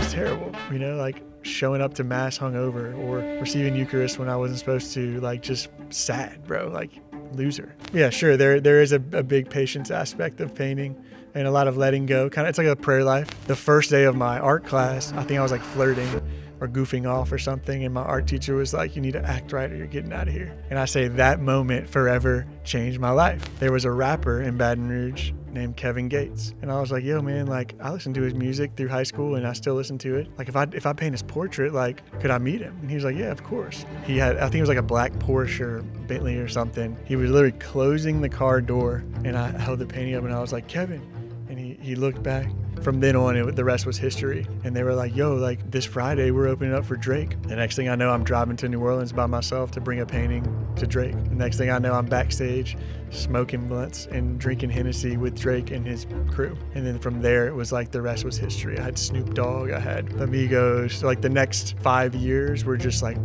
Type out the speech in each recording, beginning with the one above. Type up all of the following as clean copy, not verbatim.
was terrible, like showing up to mass hungover or receiving Eucharist when I wasn't supposed to, like just sad, bro, like loser. Yeah, sure. There is a big patience aspect of painting and a lot of letting go. It's like a prayer life. The first day of my art class, I think I was like flirting or goofing off or something, and my art teacher was like, you need to act right or you're getting out of here. And I say that moment forever changed my life. There was a rapper in Baton Rouge named Kevin Gates, and I was like, yo man, like I listened to his music through high school and I still listen to it. Like if I paint his portrait, like could I meet him? And he was like, yeah, of course. He had, I think it was like a black Porsche or Bentley or something. He was literally closing the car door, and I held the painting up and I was like, Kevin. And he looked back. From then on, the rest was history. And they were like, yo, like this Friday, we're opening up for Drake. The next thing I know, I'm driving to New Orleans by myself to bring a painting to Drake. The next thing I know, I'm backstage smoking blunts and drinking Hennessy with Drake and his crew. And then from there, it was like the rest was history. I had Snoop Dogg, I had Amigos. So like the next 5 years were just like,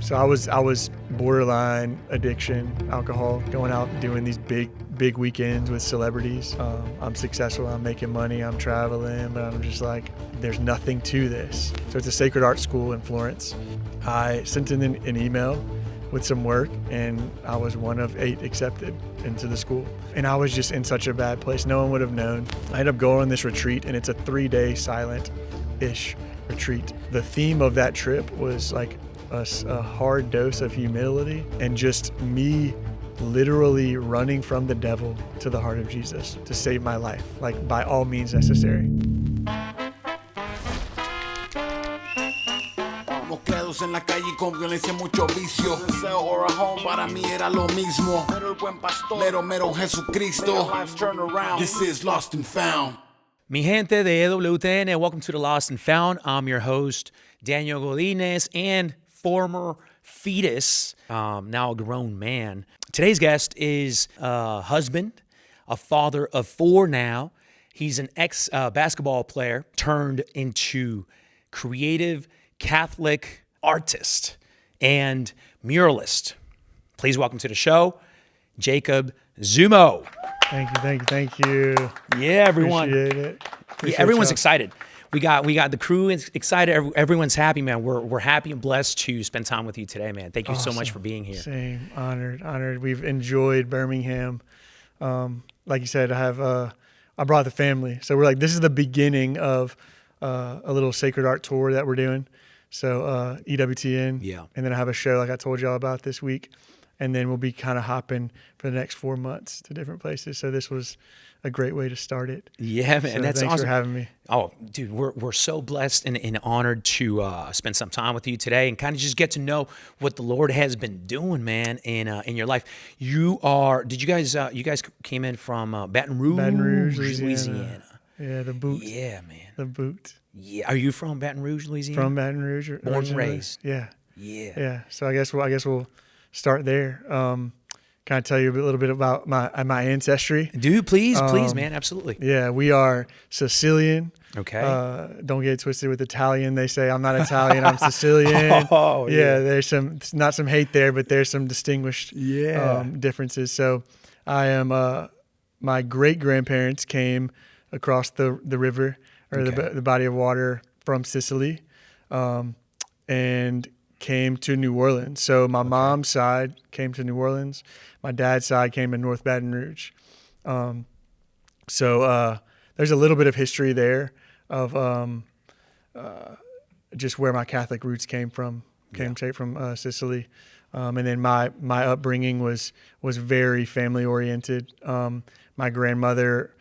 so I was borderline addiction, alcohol, going out and doing these big weekends with celebrities. I'm successful, I'm making money, I'm traveling, but I'm just like, there's nothing to this. So it's a sacred art school in Florence. I sent in an email with some work, and I was one of 8 accepted into the school. And I was just in such a bad place. No one would have known. I ended up going on this retreat, and it's a 3-day silent-ish retreat. The theme of that trip was like a hard dose of humility and just me literally running from the devil to the heart of Jesus to save my life, like by all means necessary. Mosqueados en la calle con violencia, mucho vicio. Deseo or a home para mí era lo mismo. Pero el buen pastor, mero Jesucristo. This is Lost and Found. Mi gente de EWTN, welcome to the Lost and Found. I'm your host, Daniel Godinez, and former fetus, now a grown man. Today's guest is a husband, a father of 4 now. He's an ex-basketball player turned into creative Catholic artist and muralist. Please welcome to the show, Jacob Zumo. Thank you. Yeah, everyone. Appreciate it. Everyone's excited. We got the crew excited. Everyone's happy, man. We're happy and blessed to spend time with you today, man. Thank you so much for being here. Same, honored. We've enjoyed Birmingham. Like you said, I brought the family, so we're like, this is the beginning of a little sacred art tour that we're doing. So EWTN, yeah, and then I have a show like I told y'all about this week, and then we'll be kind of hopping for the next 4 months to different places. So this was a great way to start it. Yeah, man. So That's thanks awesome. for having me. Oh, dude, we're so blessed and honored to spend some time with you today and kind of just get to know what the Lord has been doing, man, in your life. You guys came in from Baton Rouge, Louisiana. Yeah, the boot. Yeah, man. The boot. Yeah. Are you from Baton Rouge, Louisiana? From Baton Rouge. Born and raised. Yeah. Yeah. So I guess we'll start there. Can I tell you a little bit about my ancestry? Dude, please, man, absolutely. Yeah, we are Sicilian. Okay. Don't get it twisted with Italian. They say I'm not Italian, I'm Sicilian. Oh, yeah. There's not some hate there, but there's some distinguished differences. So I am, my great-grandparents came across the river or the body of water from Sicily and came to New Orleans. So my mom's side came to New Orleans. My dad's side came to North Baton Rouge. So there's a little bit of history there of just where my Catholic roots came straight from Sicily. And then my upbringing was very family oriented. My grandmother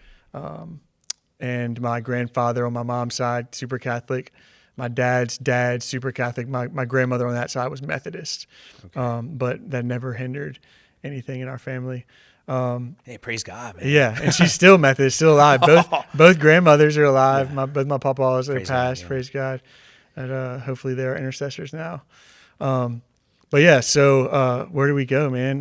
and my grandfather on my mom's side, super Catholic. My dad's dad, super Catholic. My grandmother on that side was Methodist. But that never hindered anything in our family. Hey, praise God, man. Yeah, and she's still Methodist, still alive. Both grandmothers are alive. Yeah. Both my papas are passed, praise God. And hopefully they're intercessors now. But yeah, so where do we go, man?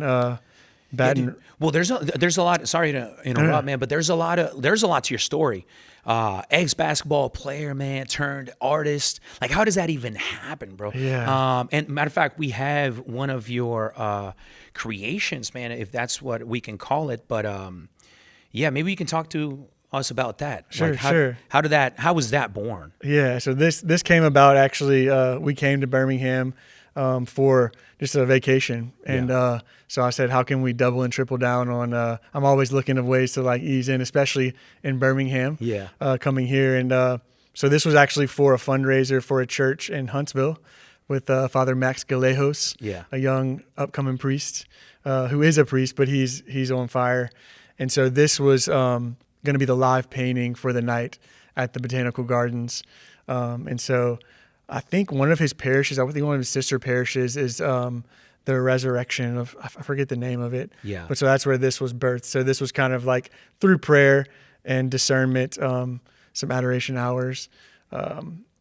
Well, there's a lot. Sorry to interrupt, man, but there's a lot to your story. Ex-basketball player, man, turned artist. Like, how does that even happen, bro? Yeah. And matter of fact, we have one of your creations, man, if that's what we can call it. But yeah, maybe you can talk to us about that. Sure, Like, sure. How was that born? Yeah, so this came about actually. We came to Birmingham for just a vacation, and so I said, how can we double and triple down on? I'm always looking of ways to like ease in, especially in Birmingham. Yeah. Coming here, and so this was actually for a fundraiser for a church in Huntsville with Father Max Galejos, a young upcoming priest who is a priest, but he's on fire, and so this was going to be the live painting for the night at the Botanical Gardens. And so I think one of his parishes, I think one of his sister parishes is the resurrection of, I forget the name of it. Yeah. But so that's where this was birthed. So this was kind of like through prayer and discernment, some adoration hours,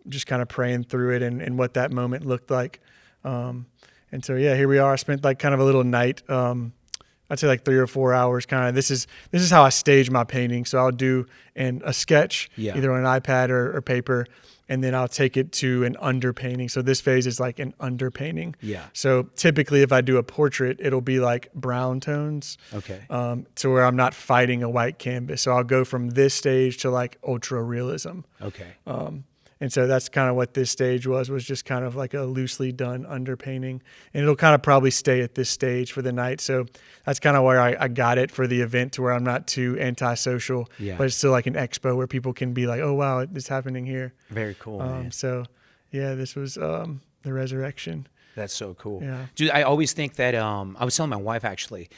just kind of praying through it and what that moment looked like. And so, yeah, here we are. I spent like kind of a little night, I'd say like 3 or 4 hours kind of. This is how I stage my painting. So I'll do a sketch either on an iPad or paper, and then I'll take it to an underpainting. So this phase is like an underpainting. Yeah. So typically if I do a portrait, it'll be like brown tones. Okay. To where I'm not fighting a white canvas. So I'll go from this stage to like ultra realism. Okay. And so that's kind of what this stage was just kind of like a loosely done underpainting. And it'll kind of probably stay at this stage for the night. So that's kind of where I got it for the event, to where I'm not too antisocial, but it's still like an expo where people can be like, oh, wow, it's happening here. Very cool, man. So, yeah, this was the resurrection. That's so cool. Yeah. Dude, I always think that, I was telling my wife actually,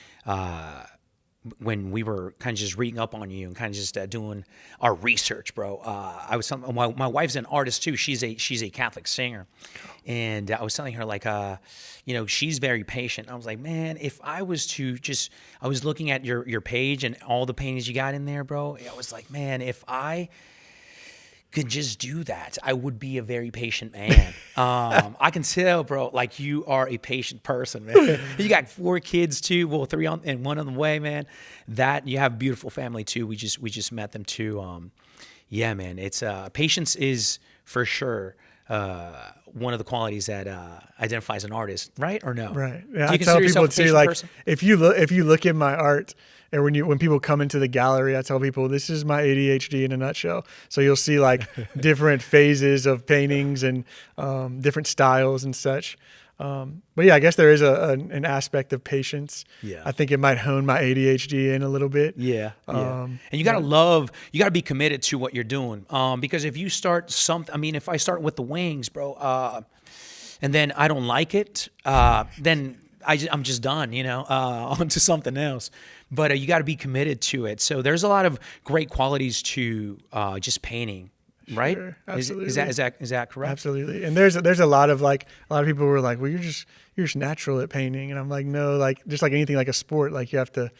when we were kind of just reading up on you and kind of just doing our research, bro. I was telling my wife's an artist too. She's a Catholic singer, and I was telling her like, she's very patient. I was like, man, if I was to I was looking at your page and all the paintings you got in there, bro. I was like, man, if I could just do that, I would be a very patient man. I can tell, bro, like you are a patient person, man. You got 4 kids too, well, 3 and 1 on the way, man. That you have a beautiful family too. We just met them too. Yeah, man, it's patience is for sure one of the qualities that identifies an artist, right or no? Right. Yeah, Do you I tell people too, like person? if you look at my art, and when people come into the gallery, I tell people this is my ADHD in a nutshell. So you'll see like different phases of paintings and different styles and such. But yeah, I guess there is an aspect of patience. Yeah. I think it might hone my ADHD in a little bit. Yeah. And you gotta be committed to what you're doing. Because if you start if I start with the wings, bro, and then I don't like it, then I'm just done, on to something else. But you got to be committed to it. So there's a lot of great qualities to just painting, right? Sure, absolutely. Is that correct? Absolutely. And there's a lot of people were like, well, you're just natural at painting, and I'm like, no, like just like anything, like a sport, like you have to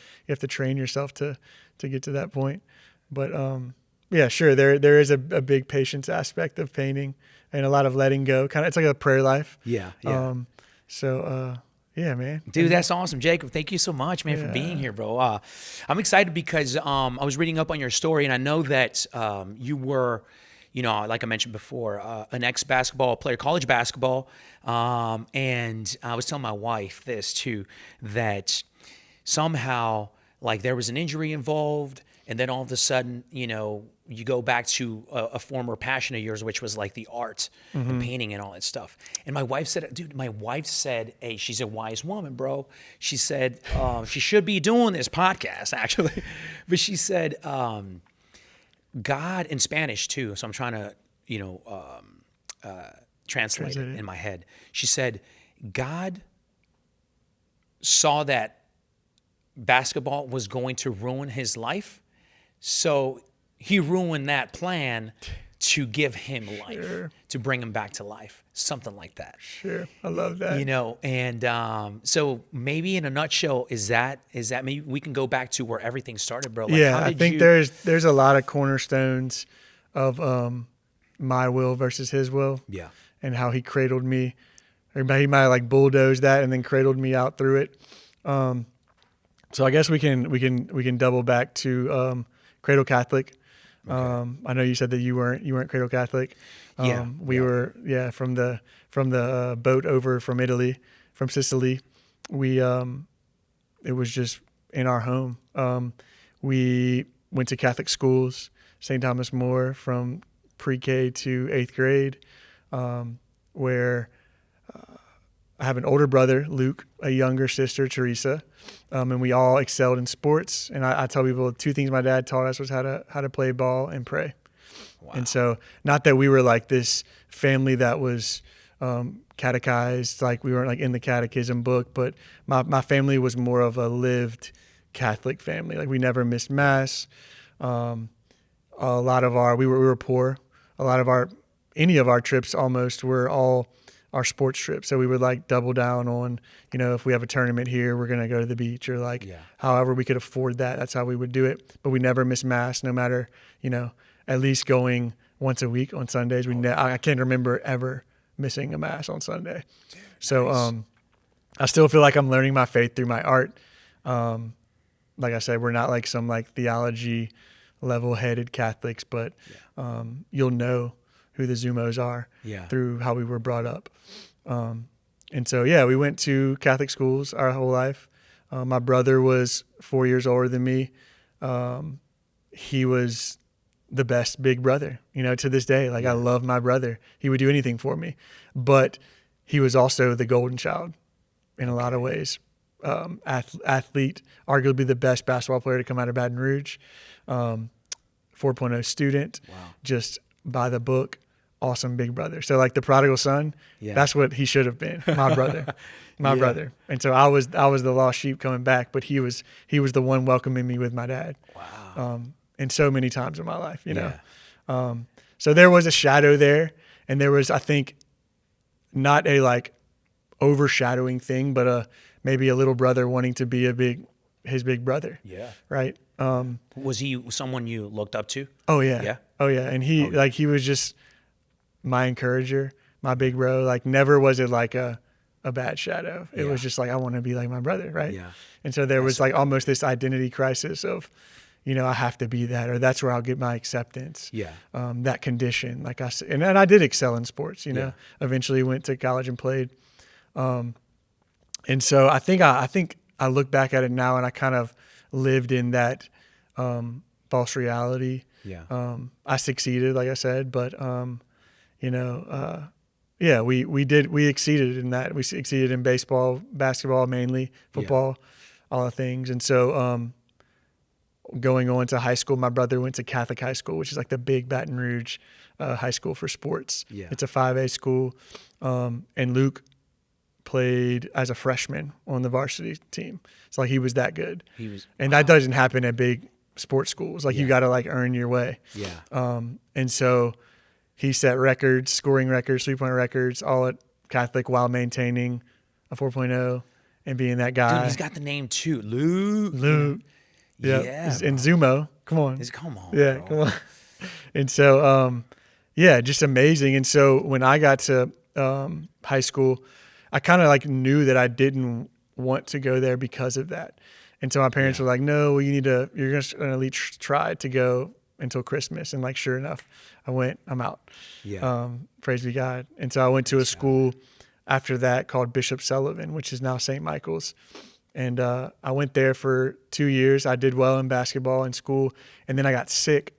train yourself to get to that point. But yeah, sure, there is a big patience aspect of painting and a lot of letting go. It's like a prayer life. Yeah. Yeah, man. Dude, that's awesome. Jacob, thank you so much, man, for being here, bro. I'm excited because I was reading up on your story, and I know that you were, like I mentioned before, an ex-basketball player, college basketball. And I was telling my wife this, too, that somehow, like, there was an injury involved, and then all of a sudden, you go back to a former passion of yours, which was like the art and painting and all that stuff. And my wife said, hey, she's a wise woman, bro. She said, she should be doing this podcast, actually. But she said, God in Spanish too. So I'm trying to, translate it in my head. She said, God saw that basketball was going to ruin his life. So he ruined that plan to give him life, to bring him back to life, something like that. Sure, I love that. And so maybe in a nutshell, is that maybe we can go back to where everything started, bro? Like, yeah, I think there's a lot of cornerstones of my will versus his will. Yeah, and how he cradled me. Or he might have like bulldozed that and then cradled me out through it. So I guess we can double back to Cradle Catholic. Okay. I know you said that you weren't Cradle Catholic. We were from the boat over from Sicily. We it was just in our home. We went to Catholic schools, St. Thomas More from pre-K to 8th grade, where I have an older brother, Luke, a younger sister, Teresa, and we all excelled in sports. And I tell people 2 things my dad taught us was how to play ball and pray. Wow. And so, not that we were like this family that was catechized, like we weren't like in the catechism book, but my family was more of a lived Catholic family. Like we never missed mass. A lot of we were poor. A lot of any of our trips almost were all our sports trips. So we would like double down on, if we have a tournament here, we're going to go to the beach, or however we could afford that. That's how we would do it. But we never missed mass, no matter, at least going once a week on Sundays. I can't remember ever missing a mass on Sunday. Dude, so nice. I still feel like I'm learning my faith through my art. Like I said, we're not like some like theology level-headed Catholics, but you'll know who the Zumos are through how we were brought up. And so, we went to Catholic schools our whole life. My brother was 4 years older than me. He was the best big brother, to this day. Like I love my brother. He would do anything for me, but he was also the golden child in a lot of ways. Athlete, arguably the best basketball player to come out of Baton Rouge, 4.0 student, just by the book, awesome big brother. So like the prodigal son, that's what he should have been, my brother, brother. And so I was the lost sheep coming back, but he was the one welcoming me with my dad. Wow. And so many times in my life, so there was a shadow there, and there was, I think, not a like overshadowing thing, but maybe a little brother wanting to be his big brother. Yeah. Right. Was he someone you looked up to? Oh yeah. Yeah. Oh yeah. And he was just my encourager, my big bro. Like never was it like a bad shadow. It was just like, I want to be like my brother. Right. Yeah. And so there was like almost this identity crisis of, I have to be that, or that's where I'll get my acceptance. Yeah. That condition, like I said, and I did excel in sports, eventually went to college and played. And so I think I look back at it now, and I kind of lived in that false reality. Yeah. I succeeded, like I said, but we exceeded in that. We exceeded in baseball, basketball, mainly football, all the things. And so going on to high school, my brother went to Catholic high school, which is like the big Baton Rouge high school for sports. Yeah. It's a 5A school, and Luke played as a freshman on the varsity team. So like he was that good. That doesn't happen at big sports schools. Like you got to like earn your way. Yeah. And so he set records, scoring records, 3-point records, all at Catholic while maintaining a 4.0 and being that guy. Dude, he's got the name too, Luke. Yeah. And Zumo. Come on. Yeah, bro. come on. And so, just amazing. And so when I got to high school, I kind of like knew that I didn't want to go there because of that. And so my parents were like, no, well, you're going to at least try to go until Christmas. And like, sure enough, I went, I'm out. Yeah. Praise be God. And so I went to a school after that called Bishop Sullivan, which is now St. Michael's. And I went there for 2 years. I did well in basketball in school. And then I got sick,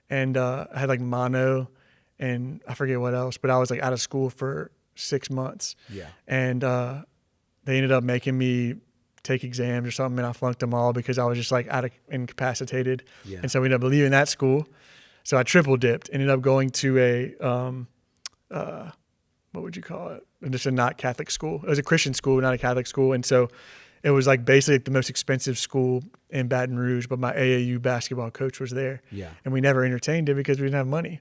and I had like mono and I forget what else, but I was like out of school for 6 months. Yeah. And they ended up making me take exams or something, and I flunked them all because I was just like incapacitated. Yeah. And so we ended up leaving that school. So I triple dipped, ended up going to a, what would you call it? Just a not Catholic school. It was a Christian school, not a Catholic school. And so it was like basically the most expensive school in Baton Rouge, but my AAU basketball coach was there. Yeah. And we never entertained it because we didn't have money.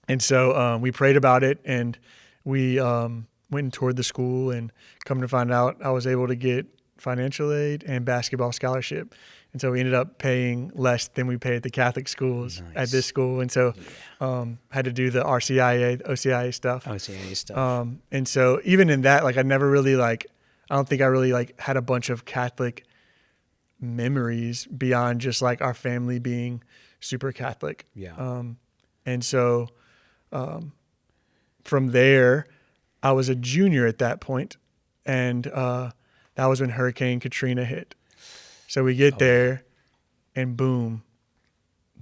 And so we prayed about it, and we went and toured the school, and come to find out I was able to get financial aid and basketball scholarship. And so we ended up paying less than we paid at the Catholic schools at this school. And so had to do the RCIA, OCIA stuff. And so even in that, like I never really I don't think I really had a bunch of Catholic memories beyond just like our family being super Catholic. Yeah. And so from there, I was a junior at that point, and that was when Hurricane Katrina hit. So we get there, and boom,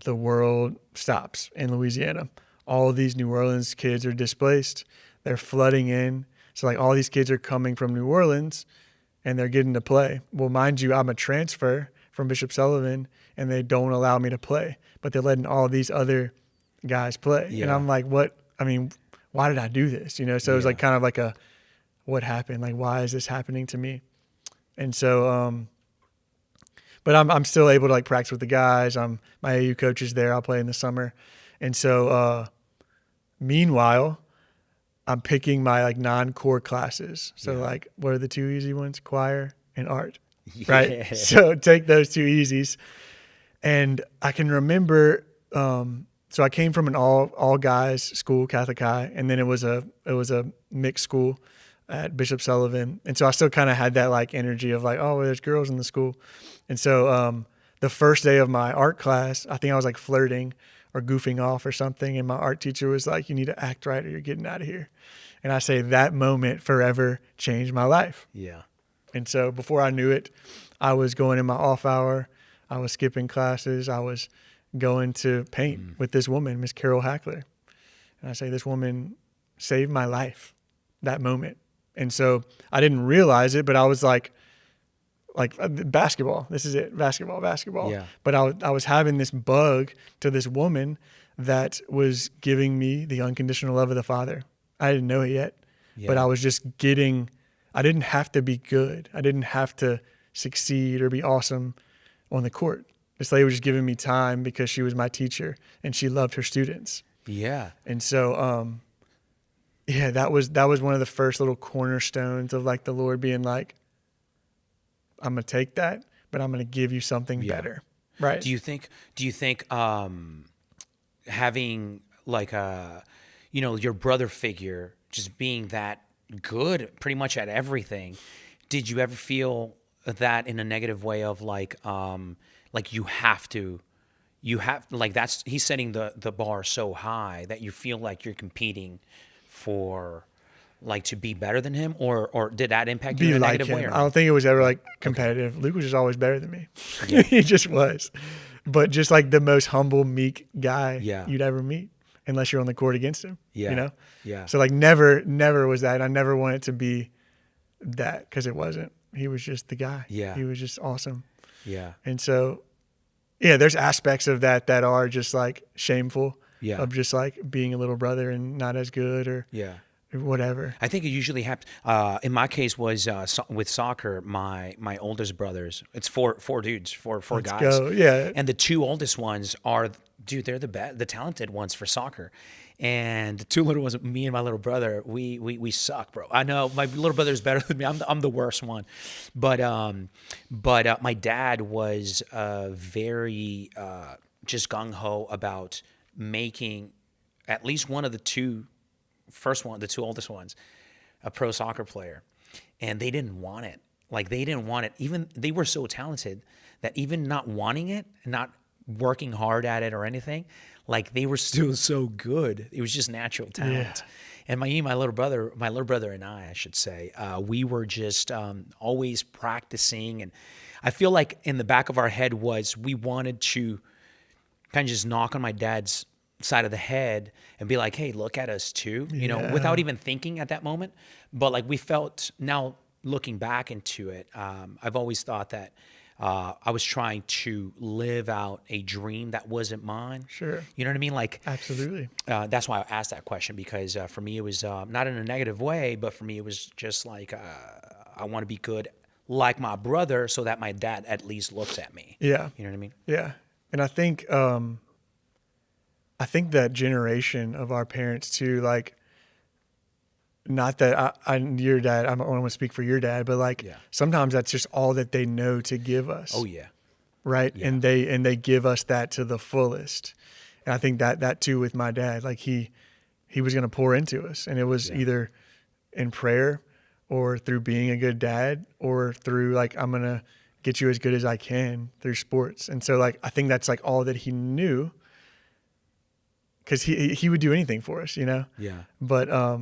the world stops in Louisiana. All of these New Orleans kids are displaced. They're flooding in. So like all these kids are coming from New Orleans and they're getting to play. Well, mind you, I'm a transfer from Bishop Sullivan and they don't allow me to play, but they're letting all these other guys play. Yeah. And I'm like, what? I mean, why did I do this? You know? So it was like kind of like a, what happened? Like, why is this happening to me? And so, but I'm still able to like practice with the guys. My AU coach is there. I'll play in the summer. And so, meanwhile, I'm picking my like non-core classes. So like, what are the two easy ones? Choir and art, right? So take those two easies. And I can remember, so I came from an all guys school, Catholic high, and then it was a mixed school at Bishop Sullivan. And so I still kind of had that like energy of like, oh, well, there's girls in the school. And so the first day of my art class, I think I was like flirting or goofing off or something. And my art teacher was like, you need to act right or you're getting out of here. And I say that moment forever changed my life. Yeah. And so before I knew it, I was going in my off hour. I was skipping classes. I was going to paint with this woman, Miss Carol Hackler. And I say, this woman saved my life that moment. And so I didn't realize it, but I was like basketball. This is it. Basketball. Yeah. But I was having this bug to this woman that was giving me the unconditional love of the Father. I didn't know it yet, but I was just I didn't have to be good. I didn't have to succeed or be awesome on the court. This lady was just giving me time because she was my teacher and she loved her students. Yeah. And so, that was one of the first little cornerstones of like the Lord being like, I'm going to take that, but I'm going to give you something better. Right. Do you think having like your brother figure just being that good pretty much at everything, did you ever feel that in a negative way of like he's setting the bar so high that you feel like you're competing for like to be better than him, or did that impact you in a negative way? I don't think it was ever like competitive. Okay. Luke was just always better than me. Yeah. He just was. But just like the most humble, meek guy you'd ever meet, unless you're on the court against him. Yeah. You know? Yeah. So like never was that. I never wanted to be that because it wasn't. He was just the guy. Yeah. He was just awesome. Yeah. And so, there's aspects of that are just like shameful. Yeah. Of just like being a little brother and not as good or whatever. I think it usually happens. In my case was with soccer. My oldest brothers. It's four dudes, four Let's guys. Go. Yeah. And the two oldest ones are, they're the talented ones for soccer. And the two little ones, me and my little brother, we suck, bro. I know my little brother's better than me. I'm the worst one. But my dad was very just gung ho about making at least one of the two oldest ones, a pro soccer player. And they didn't want it. Like they didn't want it. Even they were so talented that even not wanting it, not working hard at it or anything, like they were still so good. It was just natural talent. Yeah. And my little brother and I should say, we were just always practicing. And I feel like in the back of our head was we wanted to kind of just knock on my dad's side of the head and be like, hey, look at us too, without even thinking at that moment. But like we felt, now looking back into it, I've always thought that I was trying to live out a dream that wasn't mine. Sure. You know what I mean? Like, absolutely. That's why I asked that question, because for me it was not in a negative way, but for me it was just like I want to be good like my brother so that my dad at least looks at me. Yeah. You know what I mean? Yeah. And I think that generation of our parents too, like, not that I'm your dad, I don't want to speak for your dad, but like sometimes that's just all that they know to give us. Oh yeah. Right. Yeah. And they give us that to the fullest. And I think that too with my dad, like he was going to pour into us, and it was either in prayer or through being a good dad or through like, I'm going to get you as good as I can through sports. And so like, I think that's like all that he knew, because he would do anything for us, Yeah. But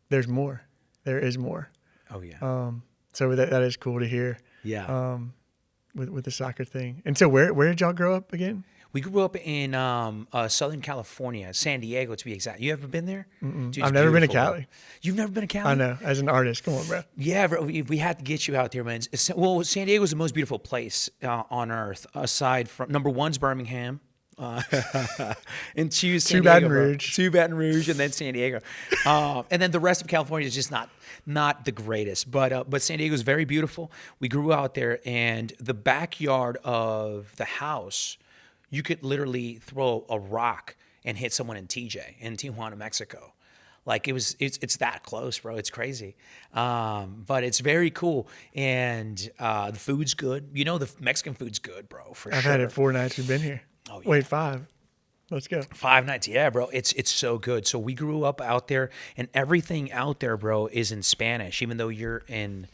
there's more. There is more. Oh yeah. So that is cool to hear. Yeah. With the soccer thing. And so where did y'all grow up again? We grew up in Southern California, San Diego to be exact. You ever been there? Dude, it's I've never been to beautiful, bro. Cali. You've never been to Cali? I know. As an artist, come on, bro. Yeah, bro, we had to get you out there, man. Well, San Diego is the most beautiful place on earth, aside from number one's Birmingham, and two San Diego, Baton bro. Rouge. Two Baton Rouge, and then San Diego, and then the rest of California is just not the greatest. But San Diego is very beautiful. We grew out there, and the backyard of the house, you could literally throw a rock and hit someone in Tijuana, Mexico. Like it's that close, bro. It's crazy. But it's very cool. And the food's good. You know, the Mexican food's good, bro, for I've sure. had it 4 nights we've been here. Oh, yeah. Wait, 5. Let's go. 5 nights. Yeah, bro. It's so good. So we grew up out there, and everything out there, bro, is in Spanish, even though you're in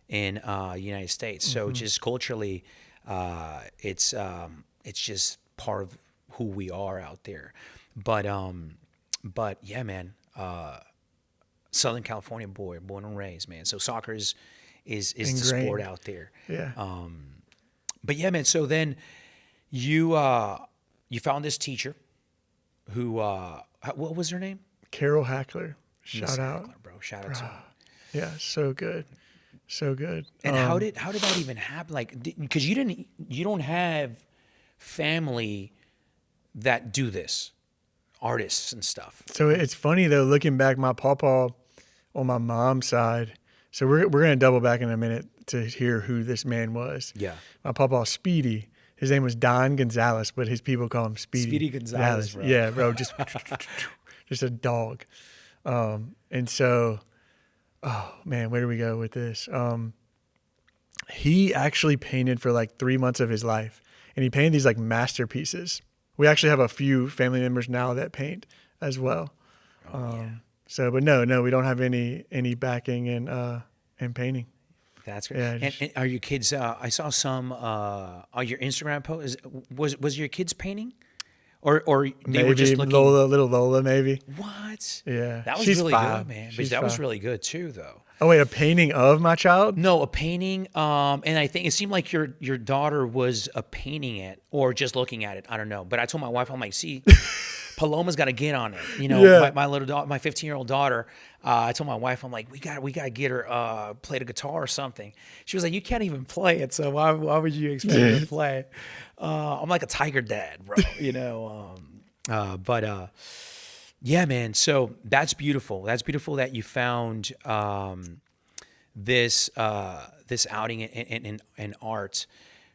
United States. So just culturally, it's just part of who we are out there. But yeah, man. Southern California boy, born and raised, man. So soccer is the sport out there. Yeah. But yeah, man. So then you found this teacher who what was her name? Carol Hackler. Miss Shout out. Hackler, bro. Shout out to her. Yeah, so good. So good. And how did that even happen? Like, because you don't have family that do this, artists and stuff. So it's funny though, looking back, my pawpaw on my mom's side. So we're gonna double back in a minute to hear who this man was. Yeah. My pawpaw Speedy. His name was Don Gonzalez, but his people call him Speedy. Speedy Gonzalez, bro. Yeah, bro, just a dog. And so, oh man, where do we go with this? He actually painted for like 3 months of his life, and he painted these like masterpieces. We actually have a few family members now that paint as well. So, but no, we don't have any backing in painting. That's great. Yeah, And are your kids? I saw some on your Instagram post. Was your kids painting, or they were just looking? Little Lola, maybe. What? Yeah, that was she's really 5. good, man. But She's that was 5. really good too, though. Oh wait, a painting of my child? No, a painting. And I think it seemed like your daughter was painting it or just looking at it. I don't know. But I told my wife, I'm like, see, Paloma's got to get on it. You know, Yeah. my little daughter, my 15-year-old daughter. I told my wife, I'm like, we got to get her play the guitar or something. She was like, you can't even play it, so why would you expect her to play? I'm like a tiger dad, bro. You know. Yeah, man. So that's beautiful. That's beautiful that you found this outing in art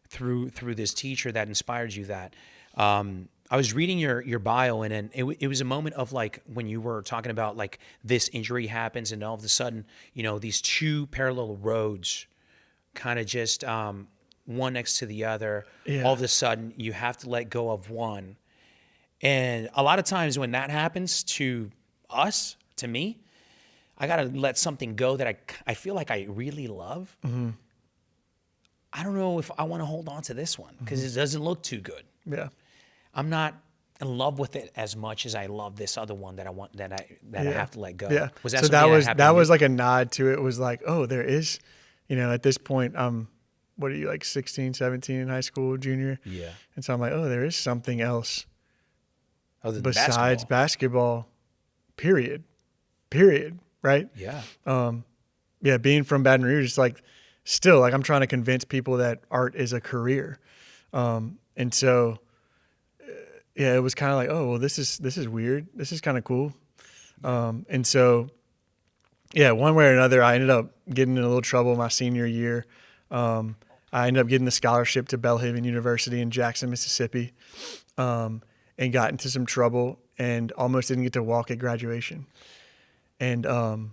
through this teacher that inspired you. That I was reading your bio, and it was a moment of like when you were talking about like this injury happens, and all of a sudden, you know, these two parallel roads kind of just one next to the other. Yeah. All of a sudden, you have to let go of one. And a lot of times when that happens to us, to me, I got to let something go that I feel like I really love. Mm-hmm. I don't know if I want to hold on to this one because it doesn't look too good. Yeah. I'm not in love with it as much as I love this other one that I want I have to let go. Yeah. Was that so something that was like a nod to it. It was like, oh, there is, you know, at this point, what are you, like 16, 17 in high school, junior? Yeah. And so I'm like, oh, there is something else Other than besides basketball, period, right? Yeah. Yeah, being from Baton Rouge, it's like still like I'm trying to convince people that art is a career. And so, yeah, it was kind of like, oh, well, this is weird. This is kind of cool. And so, yeah, one way or another, I ended up getting in a little trouble my senior year. I ended up getting the scholarship to Belhaven University in Jackson, Mississippi, and got into some trouble and almost didn't get to walk at graduation. And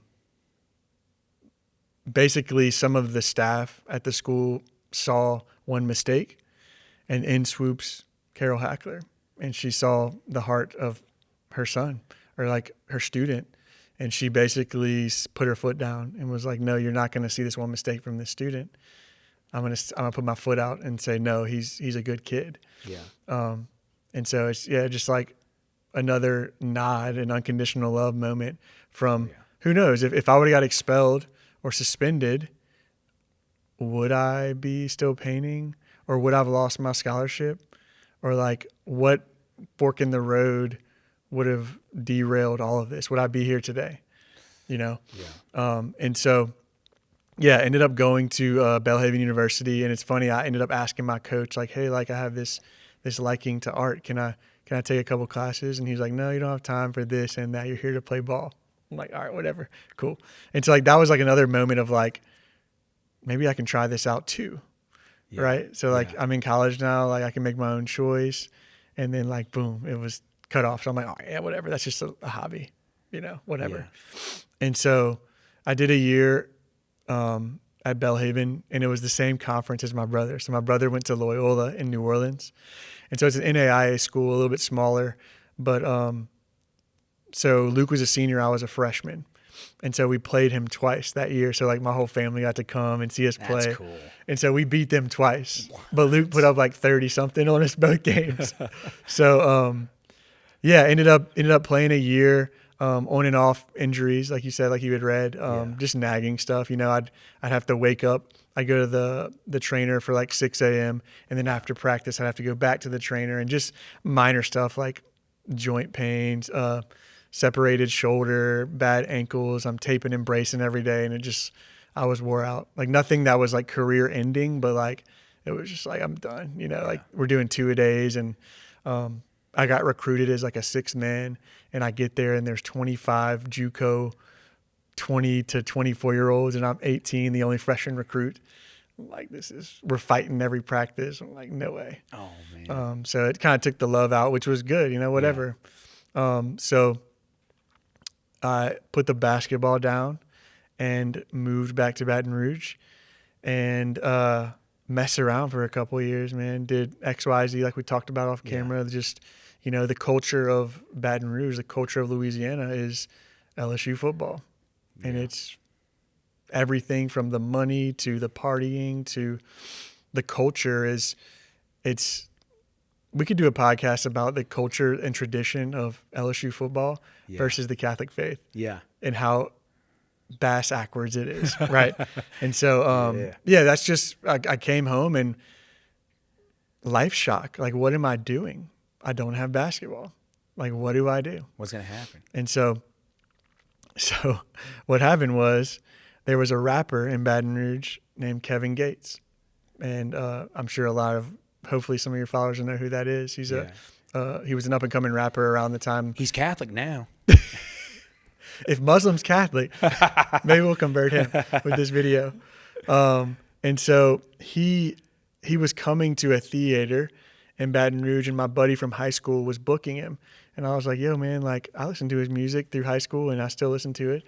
basically, some of the staff at the school saw one mistake, and in swoops Carol Hackler. And she saw the heart of her son, or like her student. And she basically put her foot down and was like, no, you're not going to see this one mistake from this student. I'm going to put my foot out and say, no, he's a good kid. Yeah. And so it's, yeah, just like another nod and unconditional love moment from who knows if I would have got expelled or suspended, would I be still painting, or would I have lost my scholarship? or like what fork in the road would have derailed all of this? Would I be here today? You know? Yeah. And so, yeah, ended up going to Belhaven University. And it's funny, I ended up asking my coach, like, hey, like I have this liking to art. Can I take a couple classes? And he's like, no, you don't have time for this and that. You're here to play ball. I'm like, all right, whatever. Cool. And so like, that was like another moment of like, maybe I can try this out too. Yeah. Right. So like, I'm in college now, like I can make my own choice. And then like, boom, it was cut off. So I'm like, oh yeah, whatever. That's just a hobby, you know, whatever. Yeah. And so I did a year at Belhaven, and it was the same conference as my brother. So my brother went to Loyola in New Orleans. And so it's an NAIA school, a little bit smaller. But so Luke was a senior, I was a freshman. And so we played him twice that year. So like my whole family got to come and see us play. That's cool. And so we beat them twice. What? But Luke put up like 30 something on us both games. So yeah, ended up playing a year, on and off injuries, like you said, like you had read, just nagging stuff. You know, I'd have to wake up. I go to the trainer for like 6 a.m. and then after practice, I'd have to go back to the trainer, and just minor stuff like joint pains, separated shoulder, bad ankles. I'm taping and bracing every day, and I was wore out. Like nothing that was like career ending, but like it was just like I'm done. You know, like we're doing 2-a-days, and I got recruited as like a 6th man, and I get there and there's 25 JUCO 20 to 24-year-olds, and I'm 18, the only freshman recruit. I'm like, we're fighting every practice. I'm like, no way. Oh man. So it kind of took the love out, which was good, you know, whatever. Yeah. So I put the basketball down and moved back to Baton Rouge, and messed around for a couple of years, man. Did XYZ like we talked about off camera. Just, you know, the culture of Baton Rouge, the culture of Louisiana is LSU football. Yeah. And it's everything from the money to the partying to the culture we could do a podcast about the culture and tradition of LSU football versus the Catholic faith. Yeah. And how bass backwards it is. Right. And so, that's just, I came home and life shock. Like, what am I doing? I don't have basketball. Like, what do I do? What's going to happen? And so what happened was there was a rapper in Baton Rouge named Kevin Gates. And I'm sure hopefully some of your followers will know who that is. He's he was an up and coming rapper around the time. He's Catholic now. If Muslim's Catholic, maybe we'll convert him with this video. And so he was coming to a theater in Baton Rouge, and my buddy from high school was booking him. And I was like, yo, man, like I listened to his music through high school and I still listen to it.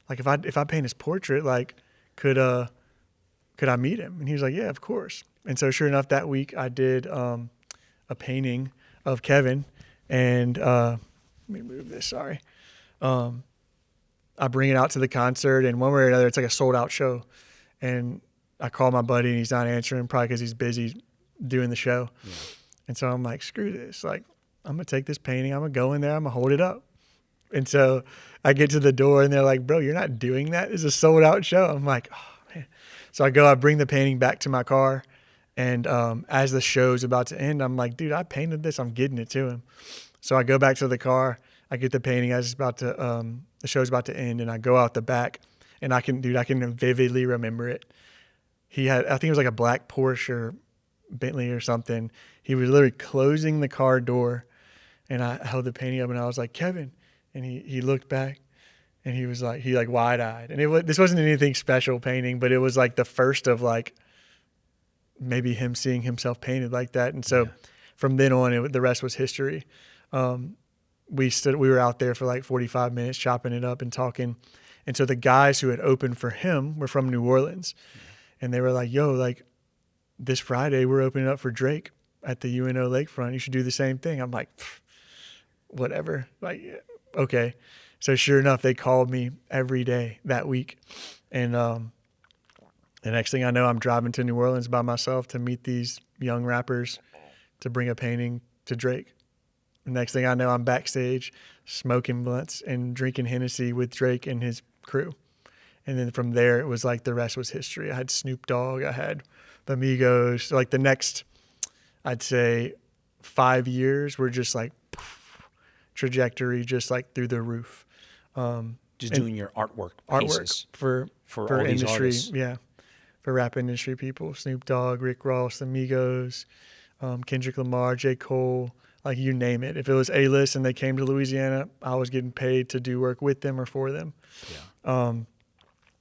Like if I paint his portrait, like could I meet him? And he was like, yeah, of course. And so sure enough, that week I did a painting of Kevin, and let me move this, sorry. I bring it out to the concert, and one way or another, it's like a sold out show. And I call my buddy and he's not answering, probably because he's busy doing the show. Yeah. And so I'm like, screw this. Like, I'm going to take this painting. I'm going to go in there. I'm going to hold it up. And so I get to the door and they're like, bro, you're not doing that. It's a sold out show. I'm like, oh man. So I bring the painting back to my car. And as the show's about to end, I'm like, dude, I painted this. I'm getting it to him. So I go back to the car. I get the painting as it's about to, the show's about to end, and I go out the back, and I can vividly remember it. He had, I think it was like a black Porsche or Bentley or something. He was literally closing the car door, and I held the painting up, and I was like, Kevin, and he looked back, and he was like, wide-eyed, and this wasn't anything special painting, but it was like the first of like maybe him seeing himself painted like that, and so from then on, the rest was history. We were out there for like 45 minutes chopping it up and talking. And so the guys who had opened for him were from New Orleans. And they were like, yo, like this Friday we're opening up for Drake at the UNO Lakefront. You should do the same thing. I'm like, whatever. Like, okay. So sure enough, they called me every day that week. And the next thing I know, I'm driving to New Orleans by myself to meet these young rappers to bring a painting to Drake. Next thing I know, I'm backstage smoking blunts and drinking Hennessy with Drake and his crew. And then from there, it was like the rest was history. I had Snoop Dogg, I had the Migos. So like the next, I'd say 5 years were just like trajectory, just like through the roof. Just doing your artwork pieces for all these industry, artists. yeah, for rap industry people, Snoop Dogg, Rick Ross, the Migos, Kendrick Lamar, J. Cole, like you name it. If it was A-list and they came to Louisiana, I was getting paid to do work with them or for them. Yeah.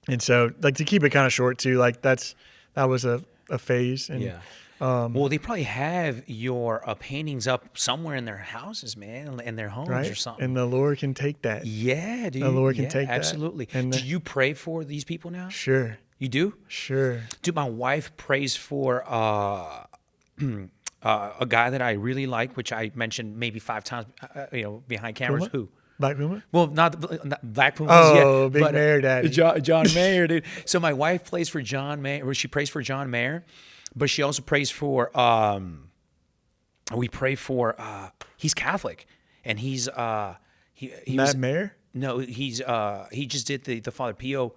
And so, like, to keep it kind of short too, like that was a phase. And, Yeah. Well, they probably have your paintings up somewhere in their houses, man, in their homes right, or something. and the Lord can take that. Yeah, dude. The Lord can take that. Absolutely. And do you pray for these people now? Sure, You do? sure. Dude, my wife prays for a guy that I really like, which I mentioned maybe 5 times, behind cameras. Puma? Who? Black Puma. Well, not Black Pumas Oh, yet. Big but, Mayor Daddy. John Mayer, dude. So my wife plays for John Mayer, or she prays for John Mayer, but she also prays for, we pray for, he's Catholic, and he's, he Matt Mayer. no, he just did the Father Pio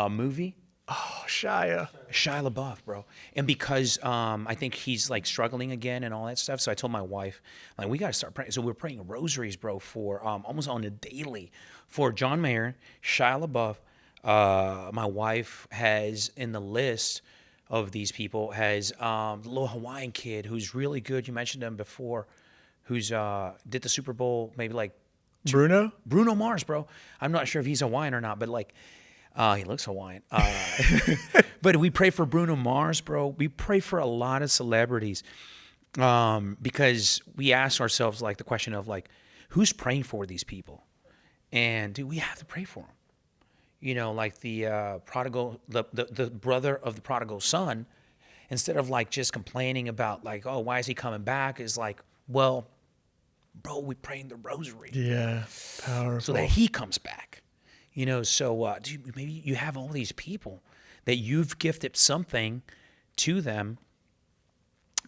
movie. Oh, Shia. Shia LaBeouf, bro. And because I think he's like struggling again and all that stuff. So I told my wife, like, we got to start praying. So we're praying rosaries, bro, for almost on a daily for John Mayer, Shia LaBeouf. My wife has in the list of these people has the little Hawaiian kid who's really good. You mentioned him before, who's did the Super Bowl maybe like Bruno Mars, bro. I'm not sure if he's Hawaiian or not, but like. He looks Hawaiian. But we pray for Bruno Mars, bro. We pray for a lot of celebrities because we ask ourselves like the question of like, who's praying for these people? And dude, we have to pray for them. You know, like the prodigal, the brother of the prodigal son, instead of like just complaining about like, oh, why is he coming back? Is like, well, bro, we praying the rosary. Yeah, powerful. So that he comes back. You know, so dude, maybe you have all these people that you've gifted something to them,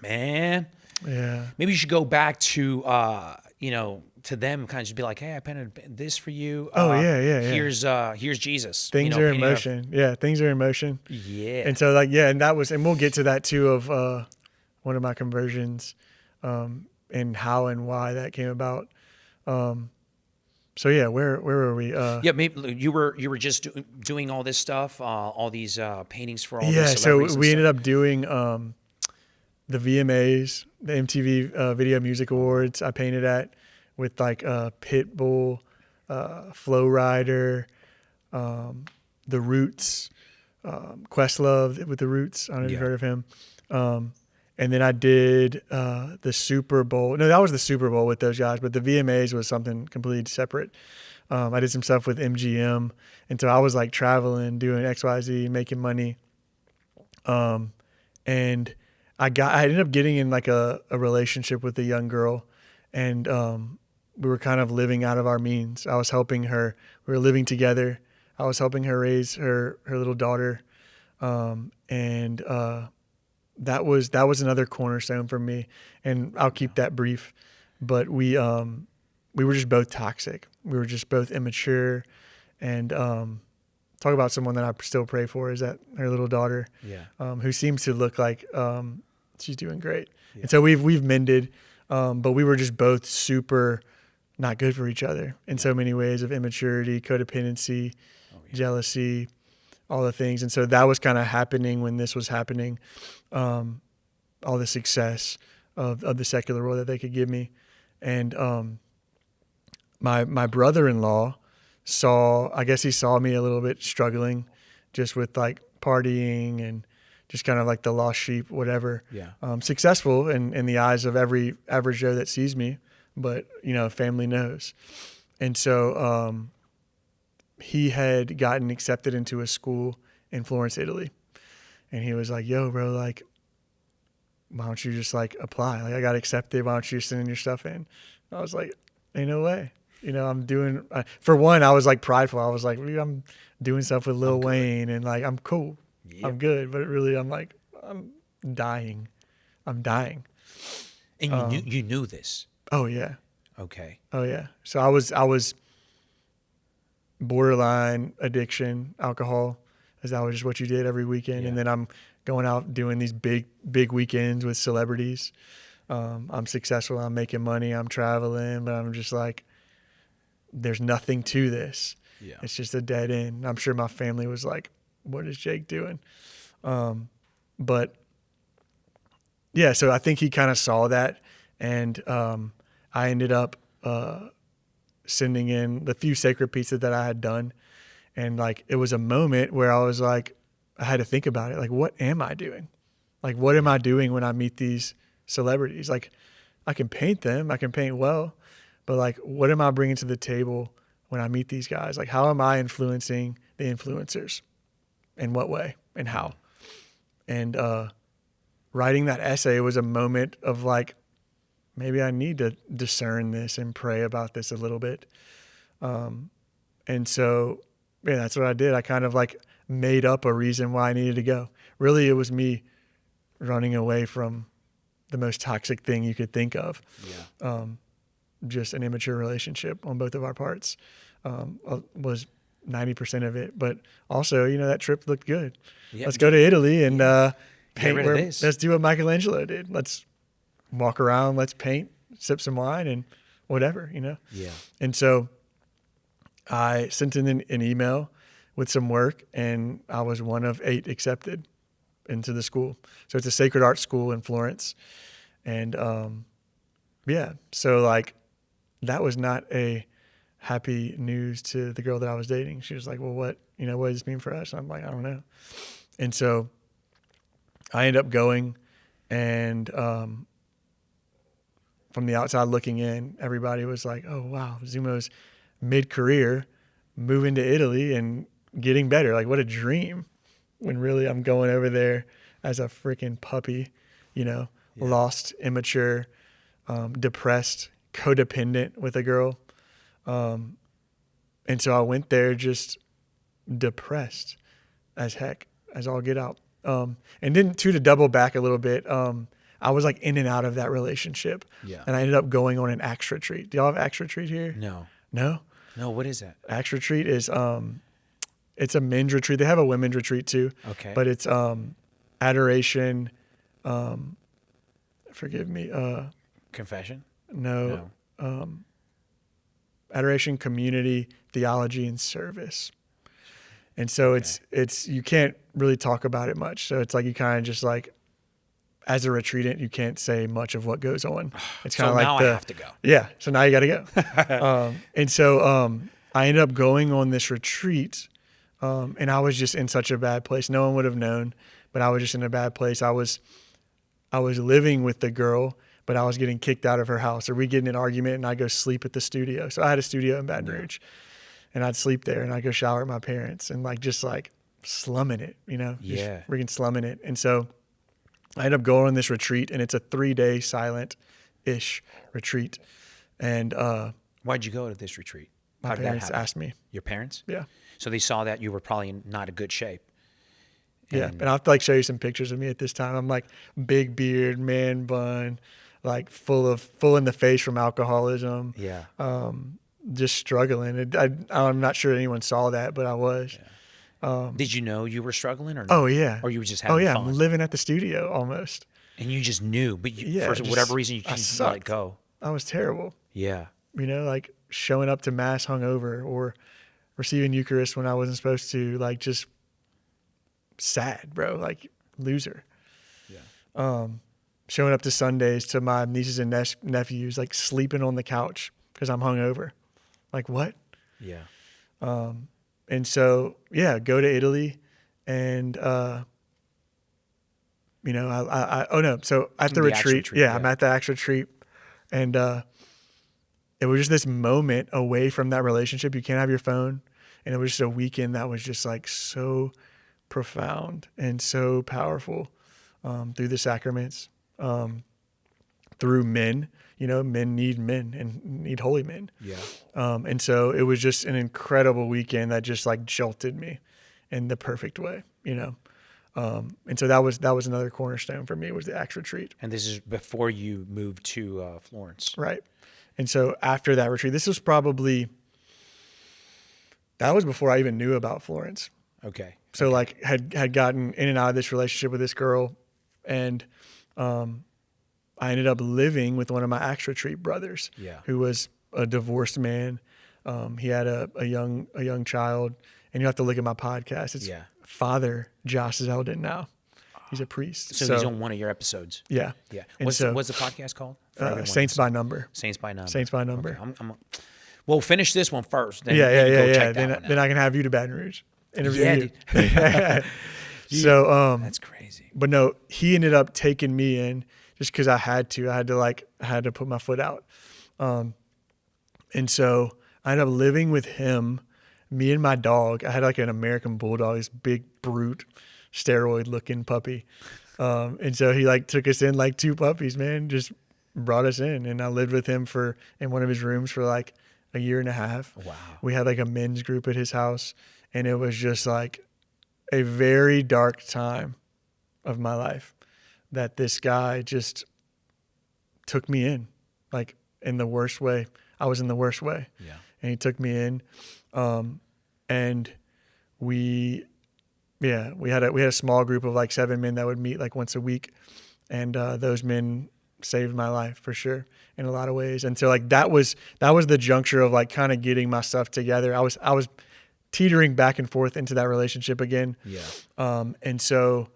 man. Yeah. Maybe you should go back to, to them and kind of just be like, hey, I painted this for you. Oh, yeah. Here's Jesus. Things are in motion. Yeah, things are in motion. Yeah. And so, like, yeah, and we'll get to that too of one of my conversions and how and why that came about. So yeah, where were we? Yeah, maybe you were just doing all this stuff, all these paintings for all. Yeah, these so celebrities we ended up doing the VMAs, the MTV Video Music Awards. I painted at with like Pitbull, Flow Rider, The Roots, Questlove with The Roots. I don't know if you've heard of him. And then I did the Super Bowl. No, that was the Super Bowl with those guys, but the VMAs was something completely separate. I did some stuff with MGM. And so I was like traveling, doing XYZ, making money. And I ended up getting in like a relationship with a young girl. And we were kind of living out of our means. I was helping her. We were living together. I was helping her raise her little daughter. That was another cornerstone for me, and I'll keep that brief. But we were just both toxic. We were just both immature, and talk about someone that I still pray for is that her little daughter, who seems to look like she's doing great. Yeah. And so we've mended, but we were just both super not good for each other in so many ways of immaturity, codependency, jealousy, all the things. And so that was kind of happening when this was happening, all the success of the secular world that they could give me. And my brother-in-law saw me a little bit struggling just with like partying and just kind of like the lost sheep, whatever. Yeah. Successful in the eyes of every average Joe that sees me, but family knows. And so he had gotten accepted into a school in Florence, Italy. And he was like, yo, bro, like, why don't you just like apply? Like, I got accepted. Why don't you send in your stuff in? I was like, ain't no way. I'm doing, for one, I was like prideful. I was like, I'm doing stuff with Lil Wayne and like, I'm cool. Yep. I'm good. But really, I'm like, I'm dying. And you knew this? Oh, yeah. Okay. Oh, yeah. So I was borderline addiction, alcohol, as that was just what you did every weekend. Yeah. And then I'm going out doing these big weekends with celebrities. I'm successful. I'm making money. I'm traveling, but I'm just like, there's nothing to this. Yeah. It's just a dead end. I'm sure my family was like, what is Jake doing? But yeah, so I think he kind of saw that, and I ended up sending in the few sacred pieces that I had done, and like it was a moment where I was like, I had to think about it. Like, what am I doing? Like, what am I doing when I meet these celebrities? Like, I can paint them, I can paint well, but like, what am I bringing to the table when I meet these guys? Like, how am I influencing the influencers? In what way and how? And writing that essay was a moment of like, maybe I need to discern this and pray about this a little bit. And so, yeah, that's what I did. I kind of like made up a reason why I needed to go. Really, it was me running away from the most toxic thing you could think of. Yeah. Just an immature relationship on both of our parts was 90% of it. But also, you know, that trip looked good. Yeah. Let's go to Italy and paint. rid of this. Let's do what Michelangelo did. Let's walk around, let's paint, sip some wine, and whatever, you know? Yeah. And so I sent in an email with some work, and I was one of 8 accepted into the school. So it's a sacred art school in Florence. And yeah, so like that was not a happy news to the girl that I was dating. She was like, well, what does this mean for us? And I'm like, I don't know. And so I ended up going, and from the outside looking in, everybody was like, oh, wow, Zumo's mid-career, moving to Italy and getting better. Like, what a dream. When really I'm going over there as a freaking puppy, lost, immature, depressed, codependent with a girl. And so I went there just depressed as heck, as all get out. And then to double back a little bit, I was like in and out of that relationship. Yeah. And I ended up going on an Acts retreat. Do y'all have Acts retreat here? No. No? No, what is that? Acts retreat is it's a men's retreat. They have a women's retreat too. Okay. But it's adoration, forgive me, Confession? no. Adoration, community, theology, and service. And so it's you can't really talk about it much. So it's like you kind of just like, as a retreatant, you can't say much of what goes on. It's kind of So like now I have to go. Yeah. So now you got to go. And so I ended up going on this retreat, and I was just in such a bad place. No one would have known, but I was just in a bad place. I was living with the girl, but I was getting kicked out of her house, or we get in an argument and I go sleep at the studio. So I had a studio in Baton Rouge, and I'd sleep there and I'd go shower at my parents and just slumming it, Yeah. just freaking slumming it. And so I ended up going on this retreat, and it's a 3-day silent-ish retreat. And Why'd you go to this retreat? my How did that parents happen? asked me. Your parents? Yeah. So they saw that you were probably in not a good shape. Yeah. And I'll have to show you some pictures of me at this time. I'm like big beard, man bun, like full in the face from alcoholism. Yeah. Just struggling. I'm not sure anyone saw that, but I was. Yeah. Did you know you were struggling, or Oh yeah. or you were just having fun? I'm living at the studio almost. And you just knew, but for just- whatever reason you I couldn't let it sucked. go. I was terrible. Yeah. Like showing up to mass hungover, or receiving Eucharist when I wasn't supposed to, like just sad, bro, like loser. Yeah. Showing up to Sundays to my nieces and nephews, like sleeping on the couch because I'm hungover. Like what? Yeah. And so, yeah, go to Italy, and so at the The Acts retreat, retreat, I'm at the Acts retreat, and it was just this moment away from that relationship. You can't have your phone, and it was just a weekend that was just like so profound and so powerful, through the sacraments, through men. Men need men and need holy men. Yeah. And so it was just an incredible weekend that just like jolted me in the perfect way, and so that was another cornerstone for me, was the Acts retreat. And this is before you moved to Florence. Right. And so after that retreat, that was before I even knew about Florence. Okay. So had gotten in and out of this relationship with this girl, and I ended up living with one of my Extra Treat brothers, Yeah. who was a divorced man. He had a young child, and you have to look at my podcast. It's Father Josh Zeldin now. He's a priest. So he's on one of your episodes. Yeah. Yeah. And What's so, the podcast called? For everyone Saints listening. by Number. Saints by Number. Saints by Number. Okay. We'll finish this one first. Then, Yeah. go check that one out. Then I can have you to Baton Rouge. Interview you. Dude. So That's crazy. but no, he ended up taking me in just because I had to. I had to put my foot out. And so I ended up living with him, me and my dog. I had like an American Bulldog, this big brute, steroid looking puppy. And so he like took us in like two puppies, man, just brought us in. And I lived with him in one of his rooms for like a year and a half. Wow. We had like a men's group at his house, and it was just like a very dark time of my life that this guy just took me in, like in the worst way. I was in the worst way. Yeah. And he took me in. And we had a small group of like 7 men that would meet like once a week. And those men saved my life for sure in a lot of ways. And so like that was the juncture of like kind of getting my stuff together. I was teetering back and forth into that relationship again. Yeah. And so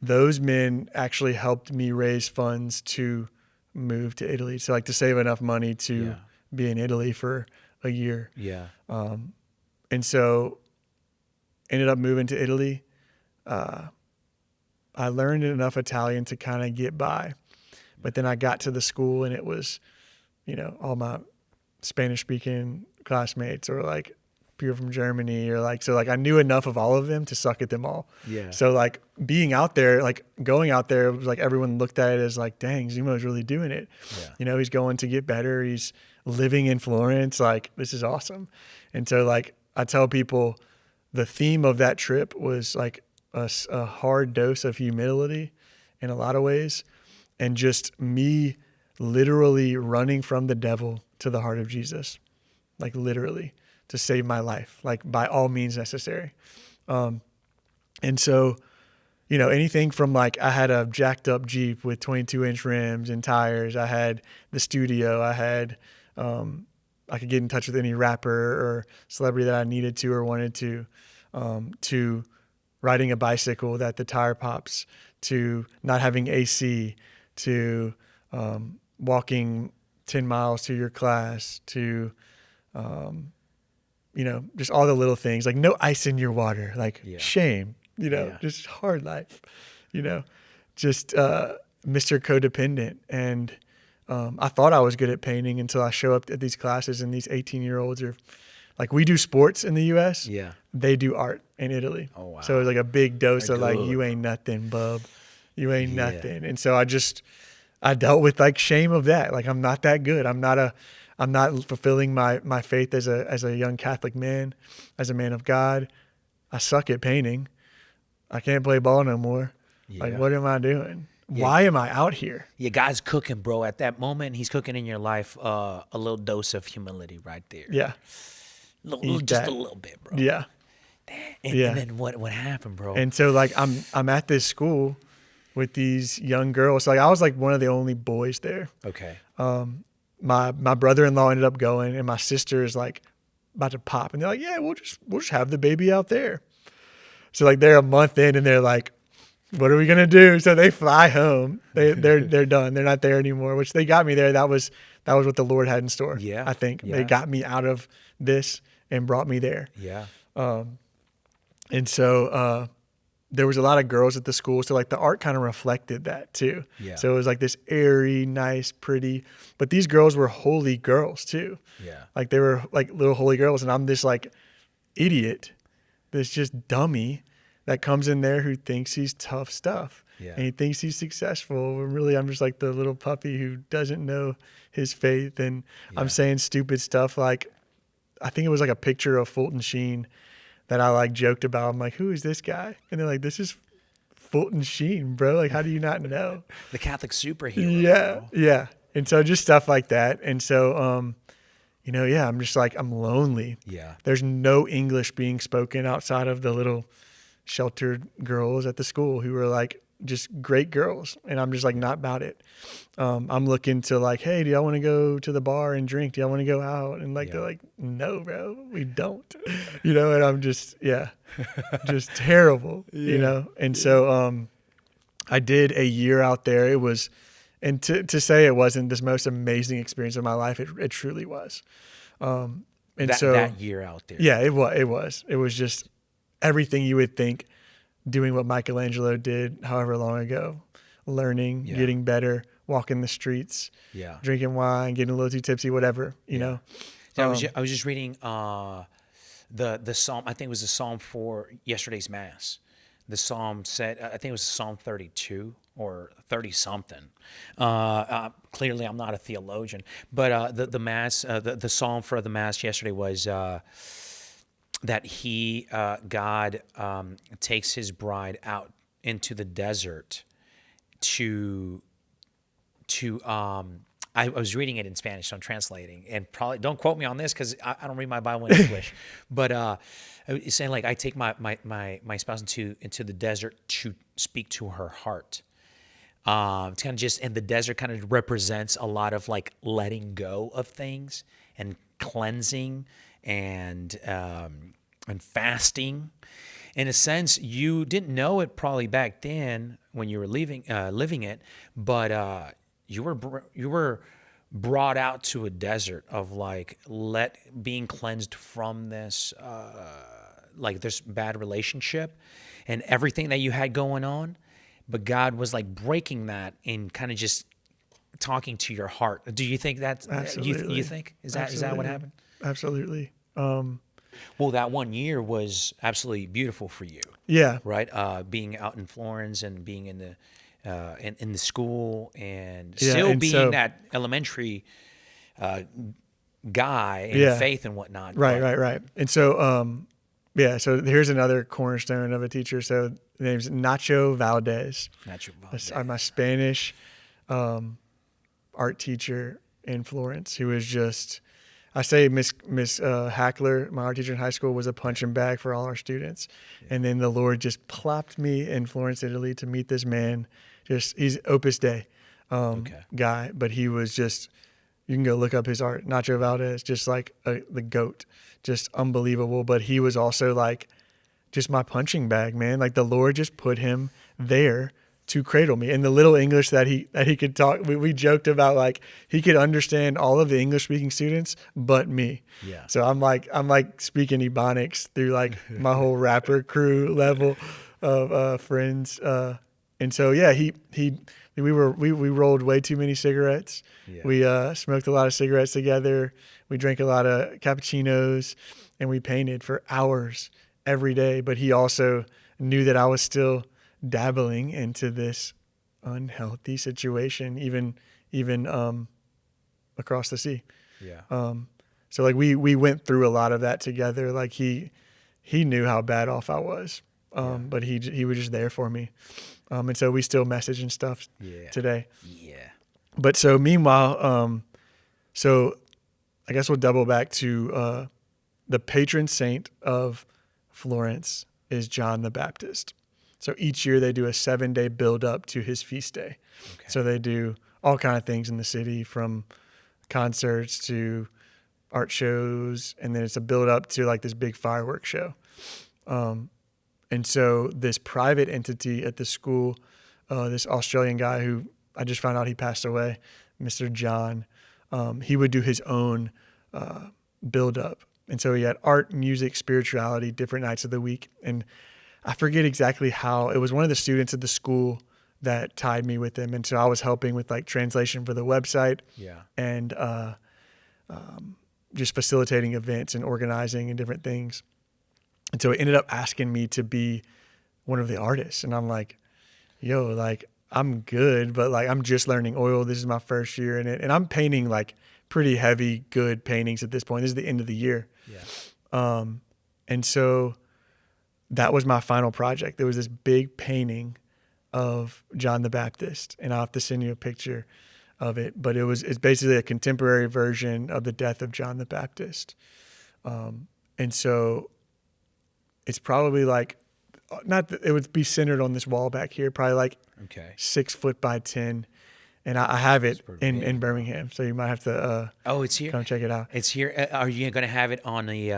those men actually helped me raise funds to move to Italy. So like to save enough money to be in Italy for a year. Yeah. And so ended up moving to Italy. I learned enough Italian to kind of get by, but then I got to the school and it was, all my Spanish speaking classmates or like people from Germany or like, so like I knew enough of all of them to suck at them all. Yeah. So like being out there, like going out there, it was like everyone looked at it as like, dang, Zumo's really doing it. Yeah. He's going to get better. He's living in Florence. Like, this is awesome. And so like I tell people the theme of that trip was like a hard dose of humility in a lot of ways. And just me literally running from the devil to the heart of Jesus, like literally to save my life, like by all means necessary. And so, anything from like, I had a jacked up Jeep with 22-inch rims and tires. I had the studio. I had, I could get in touch with any rapper or celebrity that I needed to or wanted to riding a bicycle that the tire pops, to not having AC, to walking 10 miles to your class, to, just all the little things, like no ice in your water, like shame, just hard life, just Mr. Codependent. And I thought I was good at painting until I show up at these classes and these 18-year-olds are like, we do sports in the U.S. Yeah. They do art in Italy. Oh, wow. So it was like a big dose They're of like, good. you ain't nothing, bub. You ain't nothing. And so I dealt with like shame of that. Like, I'm not that good. I'm not fulfilling my faith as a young Catholic man, as a man of God. I suck at painting. I can't play ball no more. Yeah. Like, what am I doing? Why am I out here? Yeah, God's cooking, bro. At that moment, he's cooking in your life a little dose of humility right there. Yeah. Just a little bit, bro. Yeah. And then what happened, bro? And so like I'm at this school with these young girls. So like I was like one of the only boys there. Okay. My brother-in-law ended up going, and my sister is like about to pop, and they're like, yeah, we'll just have the baby out there. So like they're a month in and they're like, what are we gonna do? So they fly home. They're done. They're not there anymore, which they got me there. That was what the Lord had in store. Yeah. I think Yeah. they got me out of this and brought me there. Yeah. And so there was a lot of girls at the school. So like the art kind of reflected that too. Yeah. So it was like this airy, nice, pretty, but these girls were holy girls too. Yeah. Like they were like little holy girls. And I'm this like idiot, this just dummy that comes in there who thinks he's tough stuff. Yeah. And he thinks he's successful. When really, I'm just like the little puppy who doesn't know his faith. And I'm saying stupid stuff. Like, I think it was like a picture of Fulton Sheen that I like joked about. I'm like, who is this guy? And they're like, this is Fulton Sheen, bro. Like, how do you not know? The Catholic superhero. Yeah. Bro. Yeah. And so just stuff like that. And so, I'm just like, I'm lonely. Yeah. There's no English being spoken outside of the little sheltered girls at the school who were like just great girls, and I'm just like not about it. I'm looking to like, hey, do y'all want to go to the bar and drink? Do y'all want to go out? And like, they're like, no, bro, we don't, and I'm just, just terrible, And so, I did a year out there. It was, and to say it wasn't this most amazing experience of my life, it truly was. And that year out there. Yeah, it was. It was just everything you would think doing what Michelangelo did however long ago, learning, getting better, walking the streets, drinking wine, getting a little too tipsy, whatever, you know. So I was just reading the psalm. I think it was the psalm for yesterday's mass. The psalm said, I think it was Psalm 32 or 30 something. Clearly, I'm not a theologian, but the mass, the psalm for the mass yesterday was that God takes his bride out into the desert I was reading it in Spanish, so I'm translating, and probably don't quote me on this because I don't read my Bible in English, but it's saying like I take my spouse into the desert to speak to her heart. It's kind of just, and the desert kind of represents a lot of like letting go of things and cleansing and fasting. In a sense, you didn't know it probably back then when you were living it, but you were brought out to a desert of like being cleansed from this like this bad relationship and everything that you had going on, but God was like breaking that and kind of just talking to your heart. Do you think that's absolutely? You think is that what happened? Absolutely. Well, that 1 year was absolutely beautiful for you. Yeah. Right. Being out in Florence and being in the school and still being that elementary guy in faith and whatnot. Right. And so, so here's another cornerstone of a teacher. So the name's Nacho Valdez. That's my Spanish art teacher in Florence, who was just, I say Miss Hackler, my art teacher in high school, was a punching bag for all our students. Yeah. And then the Lord just plopped me in Florence, Italy to meet this man. He's Opus Dei guy, but he was just, you can go look up his art. Nacho Valdez, just like the GOAT, just unbelievable. But he was also like just my punching bag, man. Like the Lord just put him there to cradle me. And the little English that he could talk, we joked about like he could understand all of the English speaking students but me. Yeah. So I'm like speaking Ebonics through like my whole rapper crew level of friends. And so we rolled way too many cigarettes. Yeah. We smoked a lot of cigarettes together. We drank a lot of cappuccinos, and we painted for hours every day. But he also knew that I was still dabbling into this unhealthy situation, even across the sea. Yeah. So like we went through a lot of that together. Like he knew how bad off I was, but he was just there for me. And so we still message and stuff today. Yeah. But so meanwhile, so I guess we'll double back to the patron saint of Florence is John the Baptist. So each year they do a 7-day build up to his feast day. Okay. So they do all kind of things in the city, from concerts to art shows, and then it's a build up to like this big fireworks show. And so this private entity at the school, this Australian guy who I just found out he passed away, Mr. John, he would do his own build up. And so he had art, music, spirituality, different nights of the week. And I forget exactly how. It was one of the students at the school that tied me with him. And so I was helping with like translation for the website and just facilitating events and organizing and different things. And so it ended up asking me to be one of the artists. And I'm like, yo, like I'm good, but like I'm just learning oil. This is my first year in it. And I'm painting like pretty heavy, good paintings at this point. This is the end of the year. Yeah. And so that was my final project. There was this big painting of John the Baptist, and I'll have to send you a picture of it. But it's basically a contemporary version of the death of John the Baptist. And so it's probably like not that it would be centered on this wall back here, probably like Okay. 6 foot by 10. And I have it pretty big, in Birmingham. So you might have to It's here. come check it out. It's here. Are you going to have it on the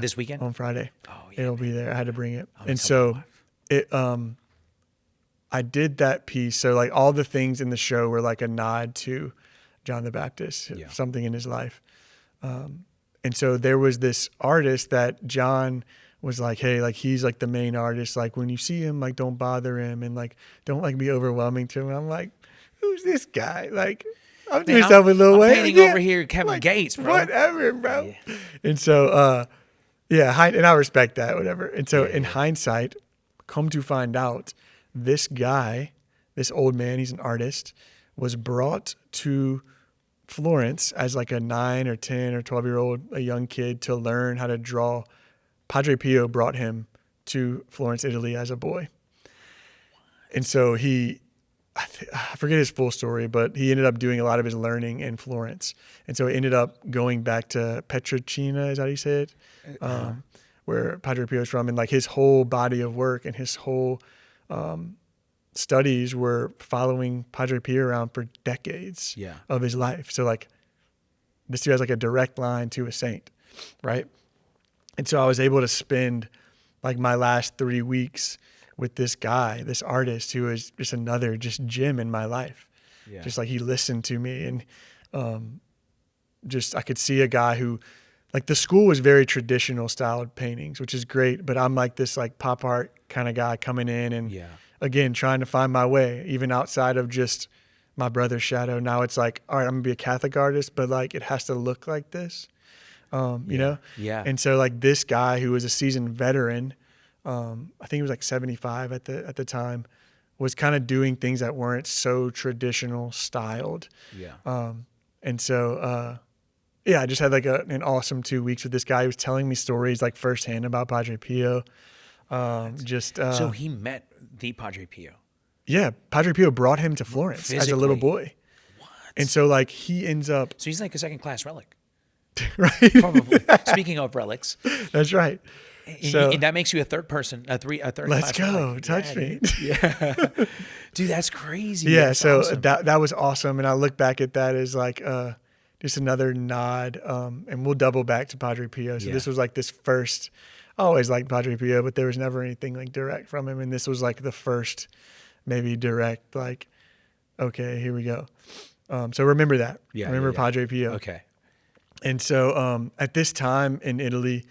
this weekend? On Friday. Oh, yeah. It'll be there. I had to bring it. gonna And come so live. it I did that piece. So like all the things in the show were like a nod to John the Baptist, Yeah. something in his life. And so there was this artist that John was like, hey, like he's like the main artist. Like when you see him, like don't bother him and like don't like be overwhelming to him. I'm like, who's this guy? Like I'm doing stuff with Lil I'm Wayne. painting Yeah. over here Kevin Gates, bro. Whatever, bro. And so and I respect that, whatever. And so in hindsight, come to find out, this guy, this old man, he's an artist, was brought to Florence as like a 9 or 10 or 12-year-old, a young kid, to learn how to draw. Padre Pio brought him to Florence, Italy as a boy. And so I forget his full story, but he ended up doing a lot of his learning in Florence. And so he ended up going back to Petrocina, is that how you say it? Where Padre Pio is from. And like his whole body of work and his whole studies were following Padre Pio around for decades of his life. So like this dude has like a direct line to a saint, right? And so I was able to spend like my last 3 weeks with this guy, this artist who is just another just gem in my life. Yeah. Just like he listened to me and I could see a guy who, like the school was very traditional styled paintings, which is great. But I'm like this like pop art kind of guy coming in and again, trying to find my way even outside of just my brother's shadow. Now it's like, all right, I'm gonna be a Catholic artist, but like it has to look like this, you know? Yeah. And so like this guy who was a seasoned veteran, I think he was like 75 at the time, was kind of doing things that weren't so traditional styled. Yeah. And so, I just had like an awesome 2 weeks with this guy. He was telling me stories like firsthand about Padre Pio. So he met the Padre Pio. Yeah, Padre Pio brought him to Florence as a little Physically? boy. And so like he ends up, So he's like a second class relic. right? Probably. Speaking of relics. That's right. So And that makes you a third class let's go, relic. touch me. Dude. Yeah. Dude, that's crazy. Yeah, That's so awesome. that was awesome. And I look back at that as like just another nod. And we'll double back to Padre Pio. So this was like this first, I always liked Padre Pio, but there was never anything like direct from him. And this was like the first maybe direct, like, okay, here we go. So remember that. Remember Padre Pio. Okay. And so at this time in Italy,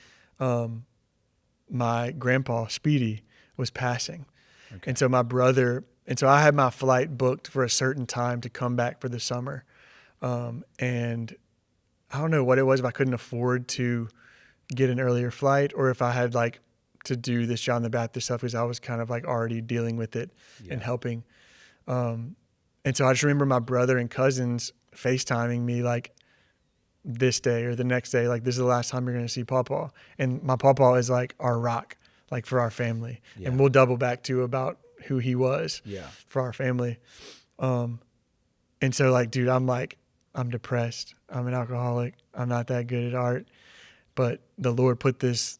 my grandpa, Speedy, was passing. Okay. And so my brother, and so I had my flight booked for a certain time to come back for the summer. And I don't know what it was, if I couldn't afford to get an earlier flight or if I had like to do this John the Baptist stuff because I was kind of like already dealing with it and helping. And so I just remember my brother and cousins FaceTiming me like this day or the next day, like this is the last time you're going to see Pawpaw. And my Pawpaw is like our rock, like for our family. And we'll double back to about who he was for our family. And so like, dude, I'm depressed. I'm an alcoholic. I'm not that good at art, but the Lord put this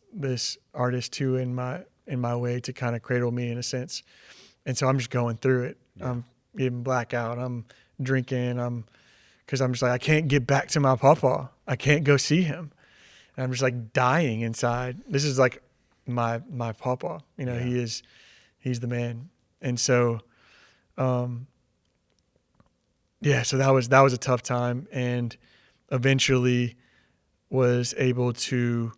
artist too in my way to kind of cradle me in a sense. And so I'm just going through it. I'm getting blackout. I'm drinking. Because I'm just like, I can't get back to my pawpaw. I can't go see him. And I'm just like dying inside. This is like my pawpaw. You know, he's the man. And so, so that was a tough time, and eventually was able to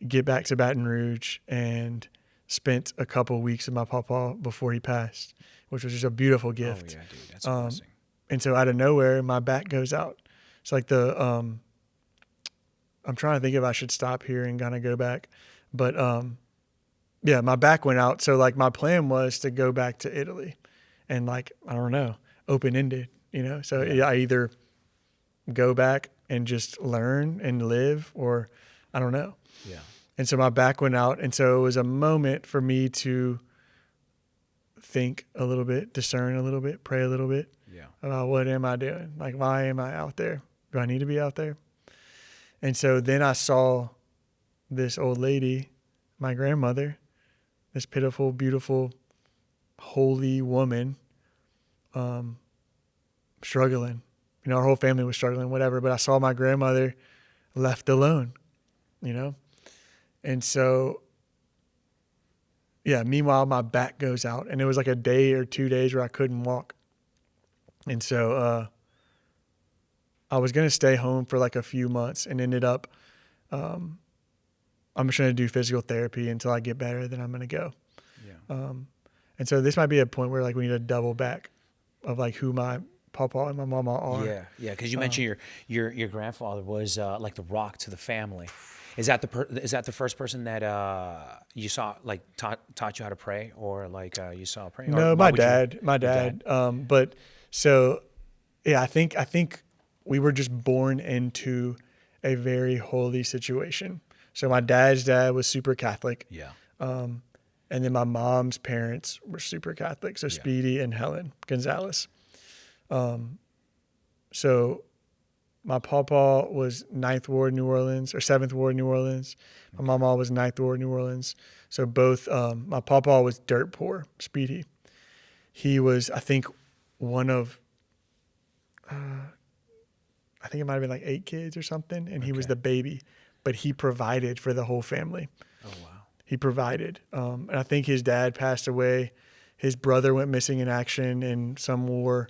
get back to Baton Rouge and spent a couple of weeks in my pawpaw before he passed, which was just a beautiful gift. Oh yeah, dude, that's a blessing. And so out of nowhere, my back goes out. It's like I'm trying to think if I should stop here and kind of go back, but my back went out. So like my plan was to go back to Italy, and like I don't know, open-ended, you know. So I either go back and just learn and live, or I don't know. Yeah. And so my back went out, and so it was a moment for me to think a little bit, discern a little bit, pray a little bit. About what am I doing? Like, why am I out there? Do I need to be out there? And so then I saw this old lady, my grandmother, this pitiful, beautiful, holy woman, struggling. You know, our whole family was struggling, whatever. But I saw my grandmother left alone, you know? And so, yeah, meanwhile, my back goes out. And it was like a day or 2 days where I couldn't walk. And so I was going to stay home for like a few months and ended up, I'm just going to do physical therapy until I get better, then I'm going to go. Yeah. And so this might be a point where like we need to double back of like who my papa and my mama are. Yeah, yeah, because you mentioned your grandfather was like the rock to the family. Is that the first person that you saw like taught you how to pray, or like you saw praying? No, my dad. But so yeah, I think we were just born into a very holy situation. So my dad's dad was super Catholic. Yeah. And then my mom's parents were super Catholic. So Speedy and Helen Gonzalez. So my papa was 9th Ward, New Orleans, or 7th Ward, New Orleans. My mama was 9th Ward, New Orleans. So both, my papa was dirt poor, Speedy. He was, I think, one of, I think it might have been like 8 kids or something. And he was the baby, but he provided for the whole family. Oh, wow. He provided. And I think his dad passed away. His brother went missing in action in some war.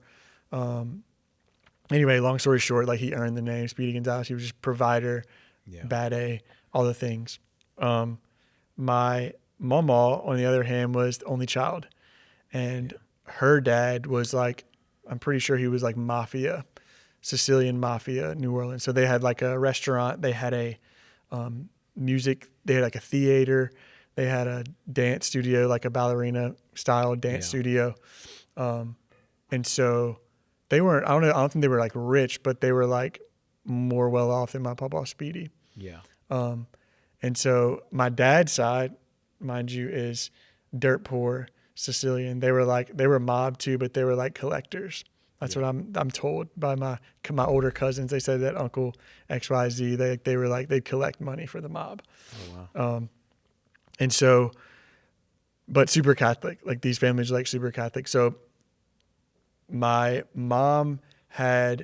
Anyway, long story short, like he earned the name Speedy Gonzalez. He was just provider, bad A, all the things. My mama, on the other hand, was the only child. And her dad was like, I'm pretty sure he was like mafia, Sicilian mafia, New Orleans. So they had like a restaurant. They had a music. They had like a theater. They had a dance studio, like a ballerina style dance studio. And so they weren't, I don't think they were like rich, but they were like more well off than my papa Speedy. Yeah. And so my dad's side, mind you, is dirt poor Sicilian. They were mob too, but they were like collectors. That's what I'm told by my older cousins. They said that Uncle XYZ, they were like, they'd collect money for the mob. Oh, wow. And so, but super Catholic, like these families are like super Catholic. So my mom has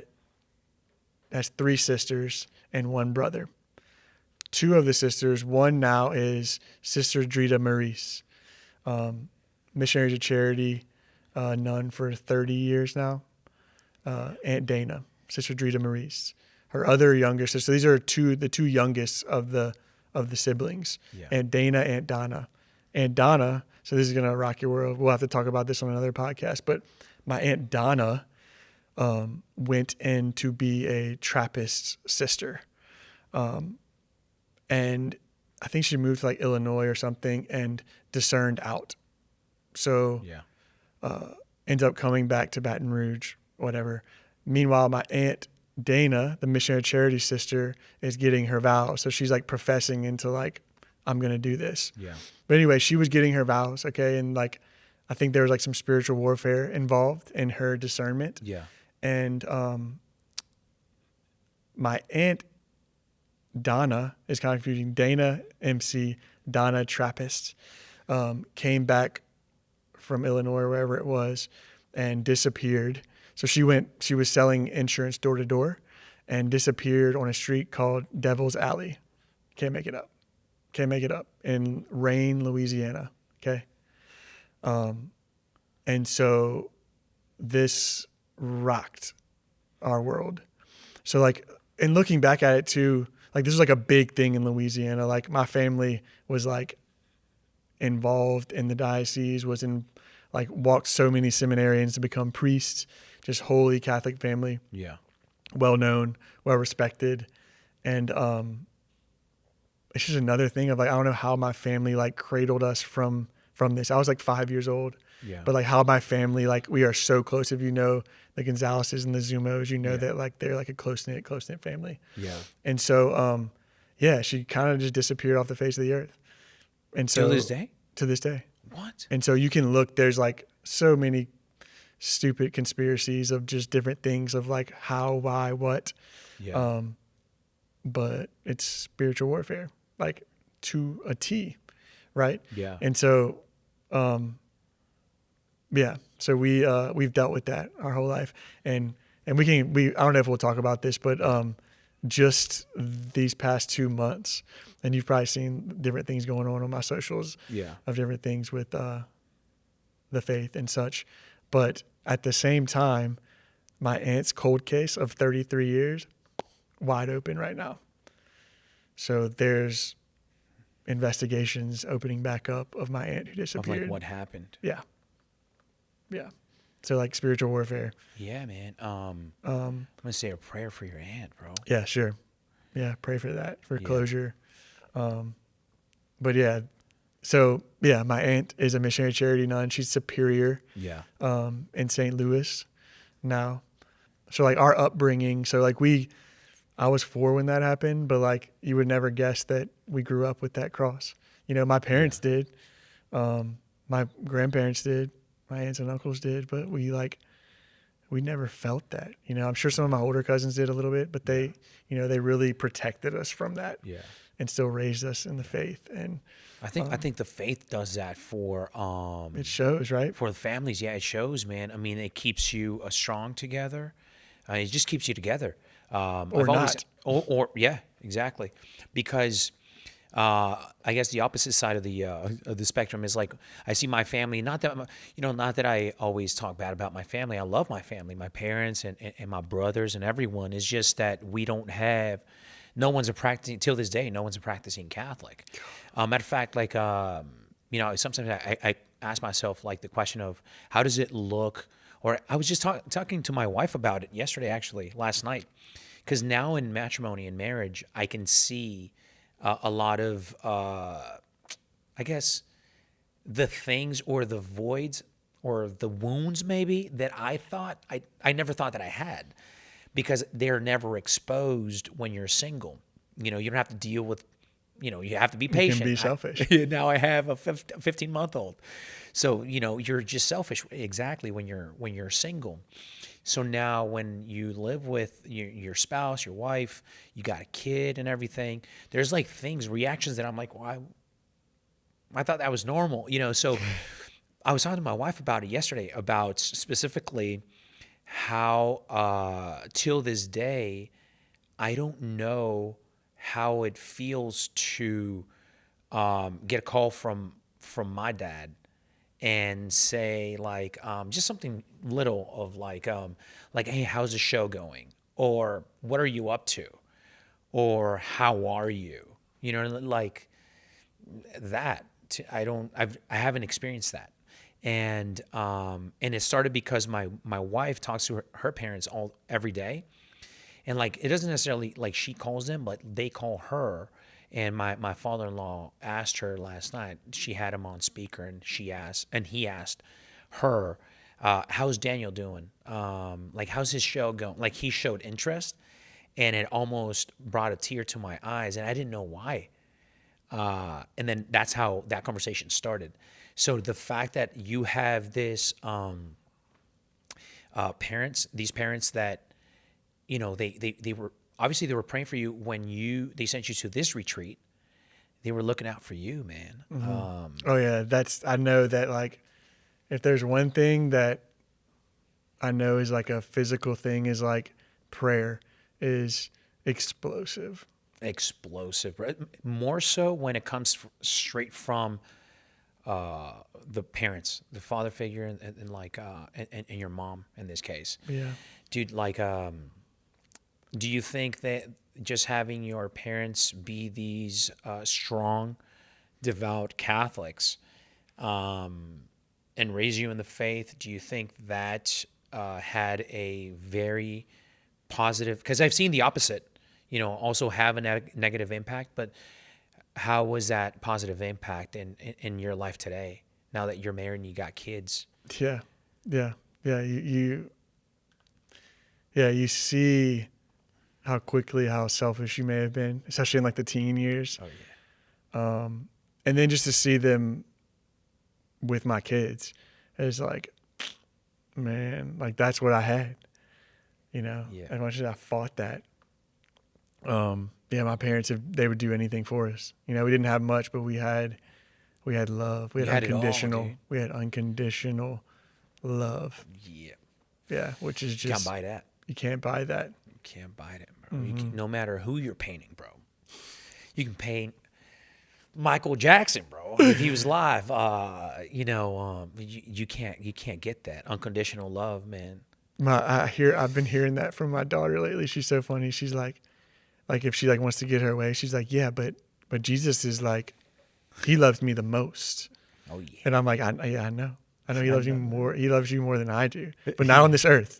3 sisters and 1 brother. 2 of the sisters, one now is Sister Drita Maurice, missionaries of charity, nun for 30 years now. Aunt Dana, Sister Drita Maurice. Her other younger sister. These are the 2 youngest of the siblings. Yeah. Aunt Dana, Aunt Donna. Aunt Donna. So this is gonna rock your world. We'll have to talk about this on another podcast. But my Aunt Donna went in to be a Trappist sister, and I think she moved to like Illinois or something and discerned out. So ends up coming back to Baton Rouge, whatever. Meanwhile, my Aunt Dana, the missionary charity sister, is getting her vows. So she's like professing into like, I'm going to do this. Yeah. But anyway, she was getting her vows. Okay. And like, I think there was like some spiritual warfare involved in her discernment. Yeah. And my Aunt Donna is kind of confusing. Dana, MC, Donna, Trappist, came back from Illinois or wherever it was and disappeared. So she was selling insurance door to door and disappeared on a street called Devil's Alley. Can't make it up. In Rain, Louisiana. Okay. And so this rocked our world. So like, and looking back at it too, like this was like a big thing in Louisiana. Like my family was like involved in the diocese, walked so many seminarians to become priests, just holy Catholic family. Yeah. Well known, well respected. And it's just another thing of like, I don't know how my family like cradled us from this. I was like 5 years old. Yeah. But like how my family, like we are so close. If you know the Gonzalez's and the Zumos, you know that like they're like a close-knit family. Yeah. And so, she kind of just disappeared off the face of the earth. And so To this day? To this day. What? And so you can look, there's like so many stupid conspiracies of just different things of like how, why, what. Yeah. But it's spiritual warfare, like to a T, right? Yeah. And so Yeah. So we've dealt with that our whole life, and I don't know if we'll talk about this, but just these past 2 months, and you've probably seen different things going on my socials, of different things with the faith and such. But at the same time, my aunt's cold case of 33 years, wide open right now. So there's investigations opening back up of my aunt who disappeared. Of like what happened. Yeah. Yeah. So like spiritual warfare. Yeah, man. I'm gonna say a prayer for your aunt, bro. Yeah, sure. Yeah, pray for that, for closure. But yeah, so yeah, my aunt is a missionary charity nun. She's superior. Yeah. In St. Louis now. So like our upbringing, so like I was 4 when that happened, but like you would never guess that we grew up with that cross. You know, my parents did, my grandparents did, my aunts and uncles did, but we never felt that. You know, I'm sure some of my older cousins did a little bit, but they really protected us from that. Yeah. And still raised us in the faith. And I think the faith does that for it shows, right? for the families. Yeah, it shows, man. I mean, it keeps you strong together. It just keeps you together. Or yeah, exactly. Because I guess the opposite side of the spectrum is like I see my family. Not that I always talk bad about my family. I love my family, my parents and my brothers and everyone. It's just that we don't have. No one's till this day. No one's a practicing Catholic. Matter of fact, like sometimes I ask myself like the question of how does it look. Or I was just talking to my wife about it yesterday, actually, last night. Because now in matrimony and marriage, I can see a lot of, I guess, the things or the voids or the wounds maybe that I never thought that I had. Because they're never exposed when you're single. You know, you don't have to deal with, you have to be patient. You can be selfish. Now I have a 15-month-old. So, you're just selfish exactly when you're single. So now when you live with your spouse, your wife, you got a kid and everything, there's like reactions that I'm like, well, I thought that was normal, So I was talking to my wife about it yesterday, about specifically how till this day, I don't know how it feels to get a call from my dad and say like just something little of like hey, how's the show going, or what are you up to, or how are you, like that. I haven't experienced that. And it started because my wife talks to her parents every day, and like it doesn't necessarily like she calls them, but they call her. And my father-in-law asked her last night. She had him on speaker, and he asked her, "How's Daniel doing? Like how's his show going?" Like he showed interest, and it almost brought a tear to my eyes, and I didn't know why. And then that's how that conversation started. So the fact that you have this these parents that, they were obviously they were praying for you when they sent you to this retreat. They were looking out for you, man. Mm-hmm. Oh yeah, I know that like if there's one thing that I know is like a physical thing is like prayer is explosive. More so when it comes straight from the parents, the father figure, and like and your mom in this case. Yeah, dude. Like, do you think that just having your parents be these strong, devout Catholics, and raise you in the faith, do you think that had a very positive? Because I've seen the opposite. Also have a negative impact, but how was that positive impact in your life today, now that you're married and you got kids? Yeah. You see how selfish you may have been, especially in like the teen years. Oh yeah. And then just to see them with my kids, it's like, man, like that's what I had, Yeah. As much as I fought that. My parents, they would do anything for us. We didn't have much, but we had We had love. We You had had it all, unconditional. dude. We had unconditional love. Yeah. Yeah, which is You can't just buy that. you can't buy that. You can't buy it, bro. No matter who you're painting, bro. You can paint Michael Jackson, bro. If he was live, you can't get that unconditional love, man. I've been hearing that from my daughter lately. She's so funny. She's like if she like wants to get her way, she's like, yeah, but Jesus is like, he loves me the most. Oh yeah. And I'm like, I know he loves you more. He loves you more than I do, but not on this earth.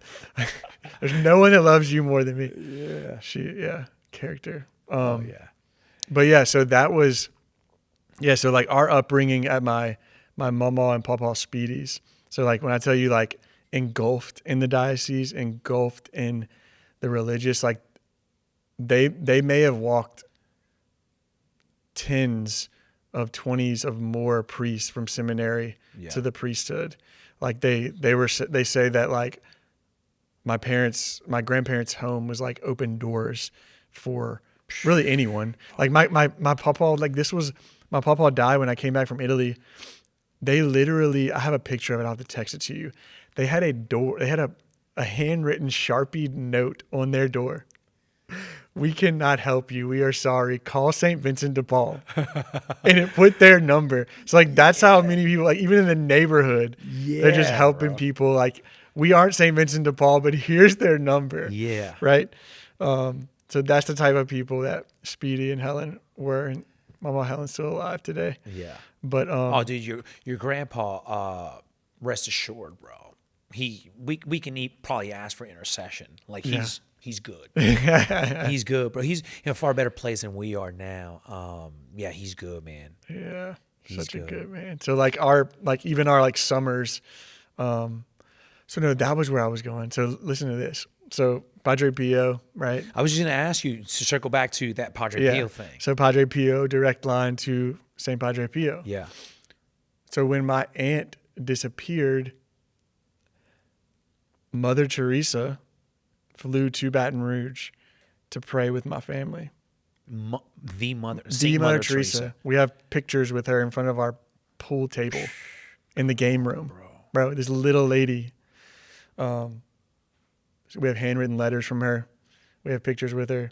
There's no one that loves you more than me. Yeah. Character. Oh yeah. But yeah, so that was, so like our upbringing at my mama and papa Speedies. So like when I tell you like engulfed in the diocese, engulfed in the religious, like they may have walked tens of 20s of more priests from seminary to the priesthood. Like they say that like my grandparents' home was like open doors for really anyone. Like my papa, like my papa died when I came back from Italy. They literally, I have a picture of it. I'll have to text it to you. They had a handwritten Sharpie note on their door. We cannot help you. We are sorry. Call St. Vincent de Paul. And it put their number. So like, that's how many people, like even in the neighborhood, they're just helping people. Like, we aren't St. Vincent de Paul, but here's their number. Yeah. Right. So that's the type of people that Speedy and Helen were. And Mama Helen's still alive today. Yeah. But oh, dude, your grandpa, rest assured, bro. We can probably ask for intercession. Like he's good. He's good, bro. He's in a far better place than we are now. Yeah, he's good, man. Yeah, He's such a good. good man. So like even our like summers. So no, that was where I was going. So listen to this. So Padre Pio, right? I was just gonna ask you to circle back to that Padre Pio thing. So Padre Pio, direct line to Saint Padre Pio. Yeah. So when my aunt disappeared, Mother Teresa flew to Baton Rouge to pray with my family. The Mother Teresa. We have pictures with her in front of our pool table in the game room. Bro, this little lady. We have handwritten letters from her. We have pictures with her.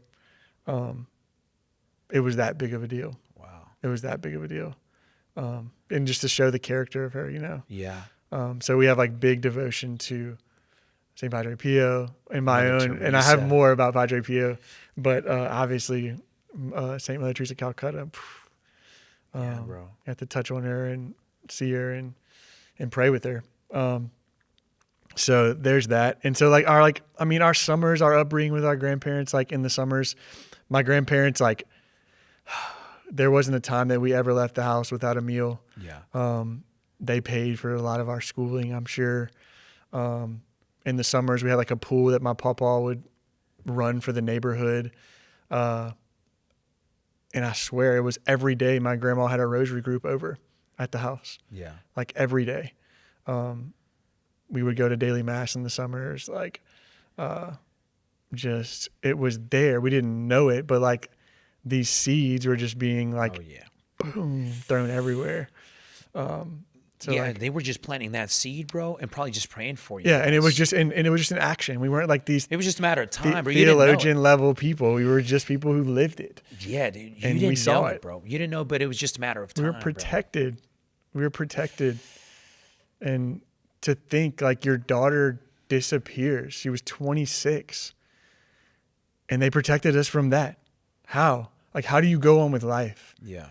It was that big of a deal. Wow. It was that big of a deal. And just to show the character of her, Yeah. So we have like big devotion to St. Padre Pio and my Mother own. Teresa. And I have more about Padre Pio, but obviously St. Mother Teresa Calcutta. Yeah, bro. I have to touch on her and see her and pray with her. So there's that. And so like our summers, our upbringing with our grandparents, like in the summers, my grandparents, like there wasn't a time that we ever left the house without a meal. Yeah. They paid for a lot of our schooling, I'm sure. In the summers, we had like a pool that my papa would run for the neighborhood. And I swear it was every day my grandma had a rosary group over at the house. Yeah. Like every day. We would go to daily mass in the summers. Like, it was there. We didn't know it, but like these seeds were just being like, boom, thrown everywhere. So yeah, like, they were just planting that seed, bro, and probably just praying for you. yeah, and it was just an action. We weren't like these. It was just a matter of time, bro. You didn't know Theologian level people. We were just people who lived it. Yeah, dude. You And didn't we saw know it. it, bro. You didn't know, but it was just a matter of time. We were protected. We were protected. And to think like your daughter disappears. She was 26. And they protected us from that. How? Like, how do you go on with life? Yeah.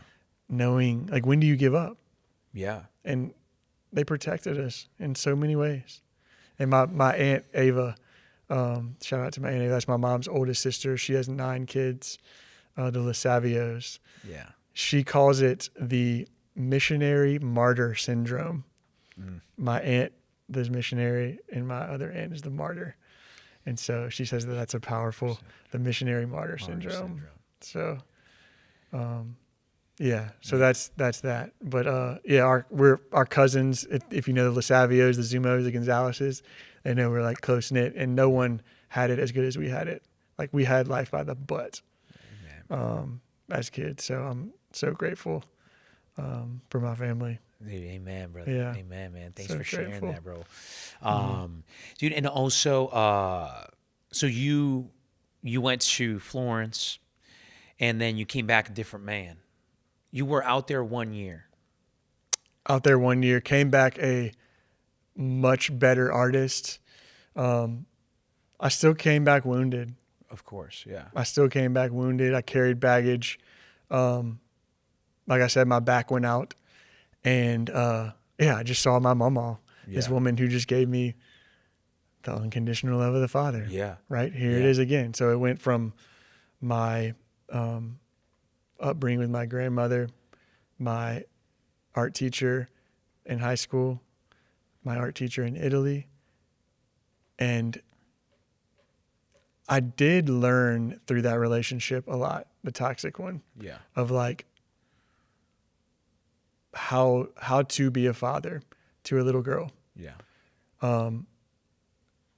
Knowing, like, when do you give up? Yeah. And they protected us in so many ways. And my Aunt Ava, shout out to my Aunt Ava. That's my mom's oldest sister. She has 9 kids, the Lasavios. Yeah. She calls it the missionary martyr syndrome. My aunt, the missionary, and my other aunt is the martyr. And so she says that that's a powerful, the missionary martyr syndrome. So, yeah, so that's that. But yeah, we're our cousins. If you know the Lasavios, the Zumos, the Gonzaleses, they know we're like close knit, and no one had it as good as we had it. Like we had life by the butt as kids. So I'm so grateful for my family. Dude, amen, brother. Yeah. Amen, man. Thanks So for sharing grateful. that, bro. Dude, and also, so you went to Florence, and then you came back a different man. You were out there 1 year. Out there 1 year, came back a much better artist. I still came back wounded. Of course, yeah. I still came back wounded. I carried baggage. Like I said, my back went out. And I just saw my mama, this woman who just gave me the unconditional love of the Father. Yeah. Right? Here it is again. So it went from my upbringing with my grandmother, my art teacher in high school, my art teacher in Italy. And I did learn through that relationship a lot, the toxic one. Yeah. Of like how to be a father to a little girl. Yeah. And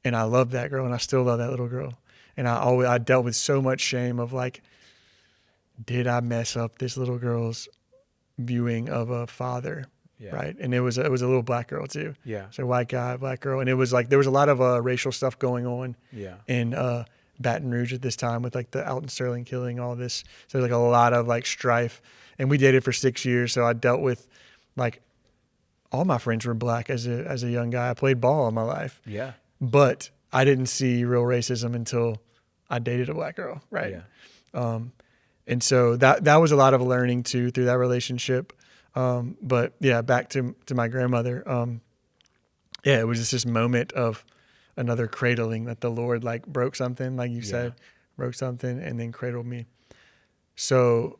I love that girl, and I still love that little girl. And I dealt with so much shame of like, did I mess up this little girl's viewing of a father? Yeah. Right. And it was a little black girl too. Yeah. So white guy, black girl. And it was like, there was a lot of racial stuff going on in Baton Rouge at this time with like the Alton Sterling killing, all this. So there's like a lot of like strife. And we dated for 6 years. So I dealt with like, all my friends were black as a young guy. I played ball all my life. Yeah. But I didn't see real racism until I dated a black girl. Right. Yeah. And so that was a lot of learning too through that relationship. But yeah, back to my grandmother. It was just this moment of another cradling that the Lord like broke something, like you said, broke something and then cradled me. So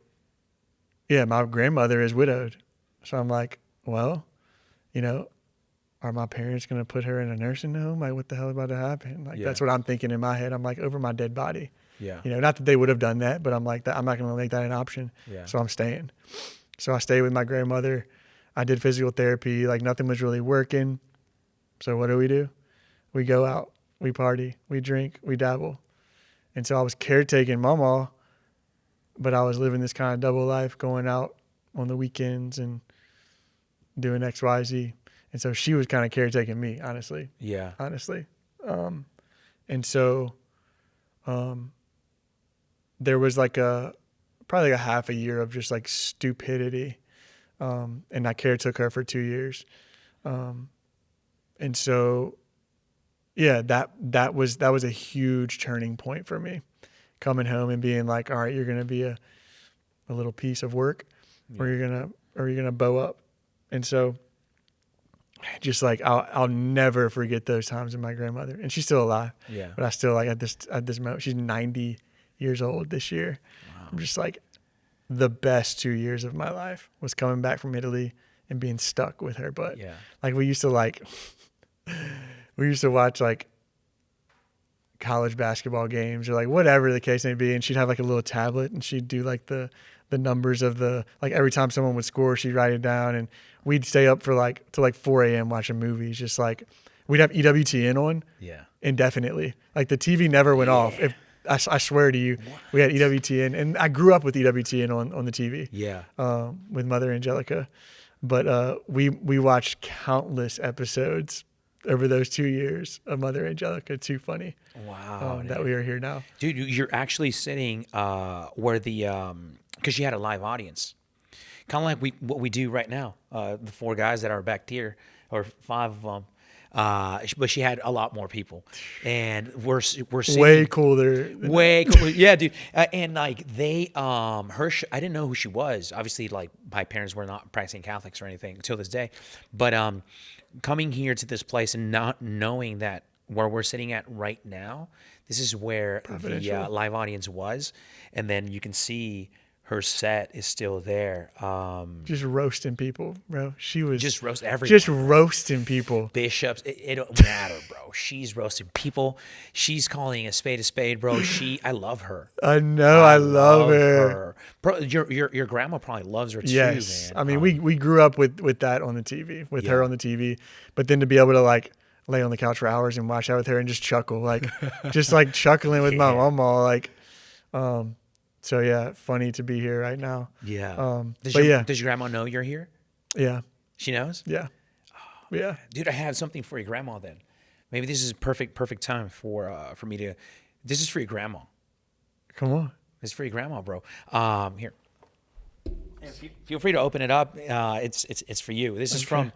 yeah, my grandmother is widowed. So I'm like, well, are my parents going to put her in a nursing home? Like, what the hell is about to happen? Like, that's what I'm thinking in my head. I'm like, over my dead body. Yeah. Not that they would have done that, but I'm like, that I'm not going to make that an option. Yeah. So I'm staying. So I stayed with my grandmother. I did physical therapy. Like, nothing was really working. So what do? We go out. We party. We drink. We dabble. And so I was caretaking mama, but I was living this kind of double life, going out on the weekends and doing X, Y, Z. And so she was kind of caretaking me, honestly. Yeah. Honestly. And so there was like probably like a half a year of just like stupidity. And I caretook her for 2 years. And so, yeah, that was a huge turning point for me, coming home and being like, all right, you're going to be a little piece of work or you're going to bow up. And so just like, I'll never forget those times with my grandmother, and she's still alive. Yeah. But I still like at this moment, she's 90 years old this year. Wow. I'm just like, the best 2 years of my life was coming back from Italy and being stuck with her. But like we used to watch like college basketball games or like whatever the case may be. And she'd have like a little tablet and she'd do like the numbers of like every time someone would score, she'd write it down, and we'd stay up for like till like 4 a.m. watching movies. Just like we'd have EWTN on indefinitely. Like the TV never went off. If I swear to you, we had EWTN, and I grew up with EWTN on the TV. Yeah. With Mother Angelica, but we watched countless episodes over those 2 years of Mother Angelica. Too funny. Wow. That we are here now, dude. You're actually sitting where because you had a live audience, kind of like what we do right now. The 4 guys that are back here, or 5 of them. But she had a lot more people, and we're seeing way cooler. Way cool. Yeah, dude. And like they, I didn't know who she was. Obviously, like my parents were not practicing Catholics or anything until this day. But coming here to this place and not knowing that where we're sitting at right now, this is where the live audience was, and then you can see her set is still there. Just roasting people, bro. She was just roast everyone. Just roasting people. Bishops, it don't matter, bro. She's roasting people. She's calling a spade, bro. I love her. I know, I love her. Bro, your grandma probably loves her too, yes. man. I mean, we grew up with that on the TV, with her on the TV, but then to be able to like lay on the couch for hours and watch that with her and just chuckle, like just like chuckling with my mama, like So yeah, funny to be here right now. Yeah. Does but your grandma know you're here? Yeah. She knows? Yeah. Yeah. Dude, I have something for your grandma then. Maybe this is perfect time for me to. This is for your grandma. Come on. This is for your grandma, bro. Here. Feel free to open it up. It's for you. This is from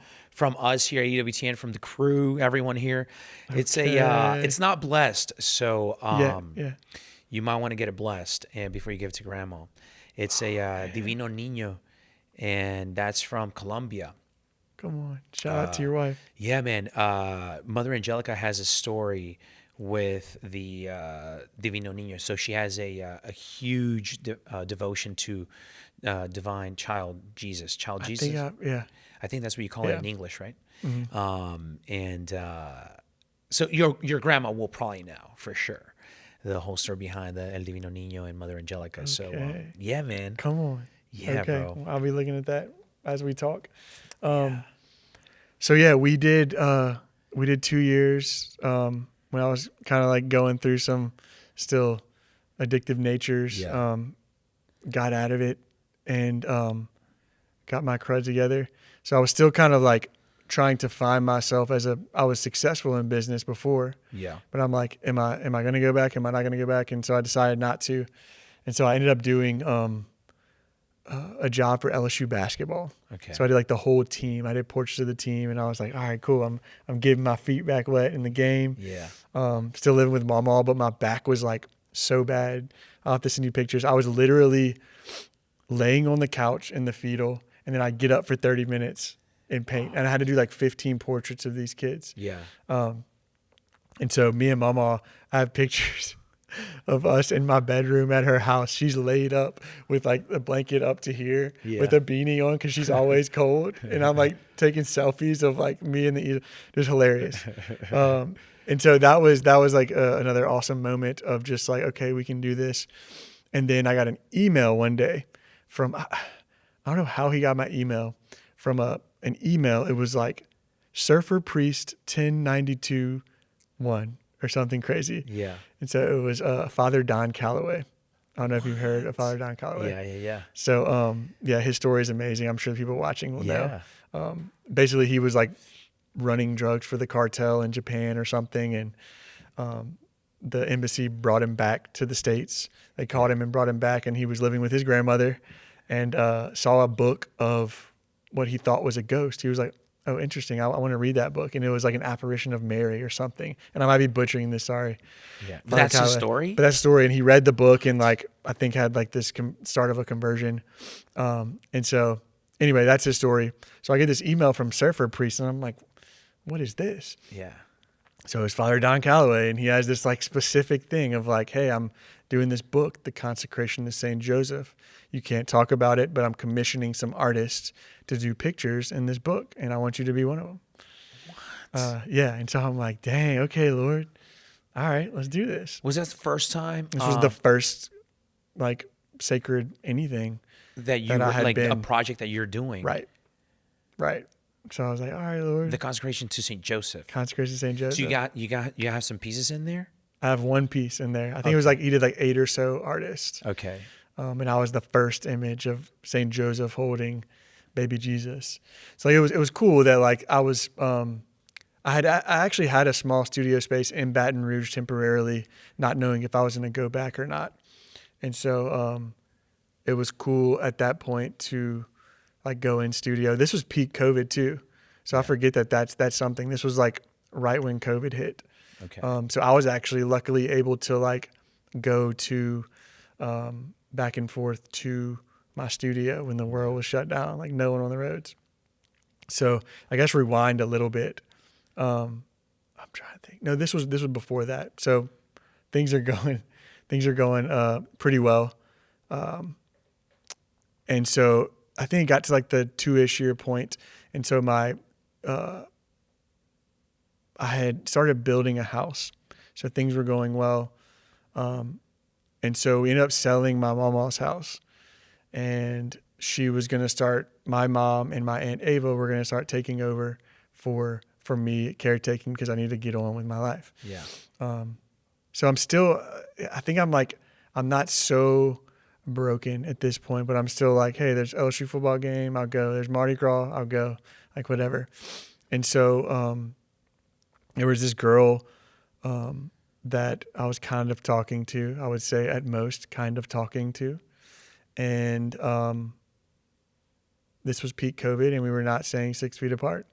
us here at EWTN, from the crew, everyone here. It's it's not blessed, so yeah. you might want to get it blessed and before you give it to grandma. It's a Divino Niño, and that's from Colombia. Come on. Shout out to your wife. Yeah, man. Mother Angelica has a story with the Divino Niño. So she has a huge devotion to divine child Jesus. I think that's what you call it in English, right? Mm-hmm. So your grandma will probably know for sure the whole story behind the El Divino Niño and Mother Angelica. Okay. So yeah, man. Come on. Yeah, bro. Well, I'll be looking at that as we talk. So yeah, we did 2 years when I was kind of like going through some still addictive natures. Got out of it and got my crud together. So I was still kind of like trying to find myself I was successful in business before. Yeah. But I'm like, am I going to go back? Am I not going to go back? And so I decided not to. And so I ended up doing a job for LSU basketball. Okay. So I did like the whole team. I did portraits of the team, and I was like, all right, cool. I'm getting my feet back wet in the game. Yeah. Still living with mama, but my back was like so bad. I'll have to send you pictures. I was literally laying on the couch in the fetal, and then I get up for 30 minutes and paint. And I had to do like 15 portraits of these kids. Yeah. And so me and mama, I have pictures of us in my bedroom at her house. She's laid up with like a blanket up to here with a beanie on because she's always cold. And I'm like taking selfies of like me and just hilarious. And so that was like another awesome moment of just like, okay, we can do this. And then I got an email one day from, I don't know how he got my email, from an email. It was like Surfer Priest 1092 1 or something crazy. Yeah. And so it was Father Don Calloway. I don't know if you've heard of Father Don Calloway. Yeah. So, his story is amazing. I'm sure the people watching will know. Basically, he was like running drugs for the cartel in Japan or something, and the embassy brought him back to the States. They caught him and brought him back, and he was living with his grandmother and saw a book of what he thought was a ghost. He was like, oh, interesting. I want to read that book. And it was like an apparition of Mary or something. And I might be butchering this. Sorry. Yeah. But that's his story? But that's the story. And he read the book and like, I think had like this start of a conversion. And so anyway, that's his story. So I get this email from Surfer Priest and I'm like, what is this? Yeah. So it's Father Don Calloway. And he has this like specific thing of like, hey, I'm doing this book, The Consecration to St. Joseph. You can't talk about it, but I'm commissioning some artists to do pictures in this book, and I want you to be one of them. What? And so I'm like, dang, okay, Lord. All right, let's do this. Was that the first time? This was the first, like, sacred anything that I had like been, a project that you're doing. Right. So I was like, all right, Lord. The Consecration to St. Joseph. Consecration to St. Joseph. So you have some pieces in there? I have one piece in there. I think it was like, he did like 8 or so artists. Okay. And I was the first image of St. Joseph holding baby Jesus. So it was cool that like I was, I actually had a small studio space in Baton Rouge temporarily, not knowing if I was going to go back or not. And so it was cool at that point to like go in studio. This was peak COVID too. So I forget that's something. This was like right when COVID hit. Okay. So I was actually luckily able to like go to back and forth to my studio when the world was shut down, like no one on the roads. So I guess rewind a little bit. I'm trying to think. No, this was before that. So things are going pretty well. And so I think it got to like the 2-ish year point. And so I had started building a house. So things were going well. And so we ended up selling my mama's house, and she was going to start, my mom and my Aunt Ava were going to start taking over for me caretaking because I needed to get on with my life. Yeah. So I'm still, I think I'm not so broken at this point, but I'm still like, hey, there's LSU football game, I'll go. There's Mardi Gras, I'll go. Like whatever. And so there was this girl that I was kind of talking to, I would say at most kind of talking to. And this was peak COVID, and we were not staying 6 feet apart.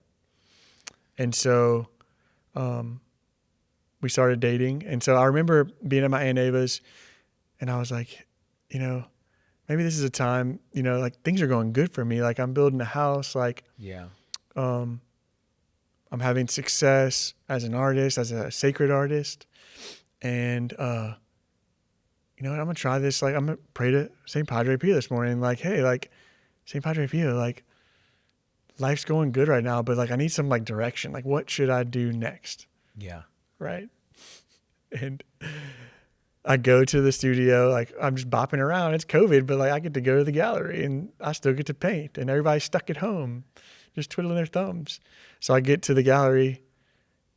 And so we started dating. And so I remember being at my Aunt Ava's, and I was like, you know, maybe this is a time, you know, like things are going good for me. Like I'm building a house, like I'm having success as an artist, as a sacred artist. And, you know what, I'm going to try this. Like I'm going to pray to St. Padre Pio this morning. Like, hey, like St. Padre Pio, like life's going good right now, but like I need some like direction. Like what should I do next? Yeah. Right. And I go to the studio, like I'm just bopping around. It's COVID, but like I get to go to the gallery and I still get to paint, and everybody's stuck at home just twiddling their thumbs. So I get to the gallery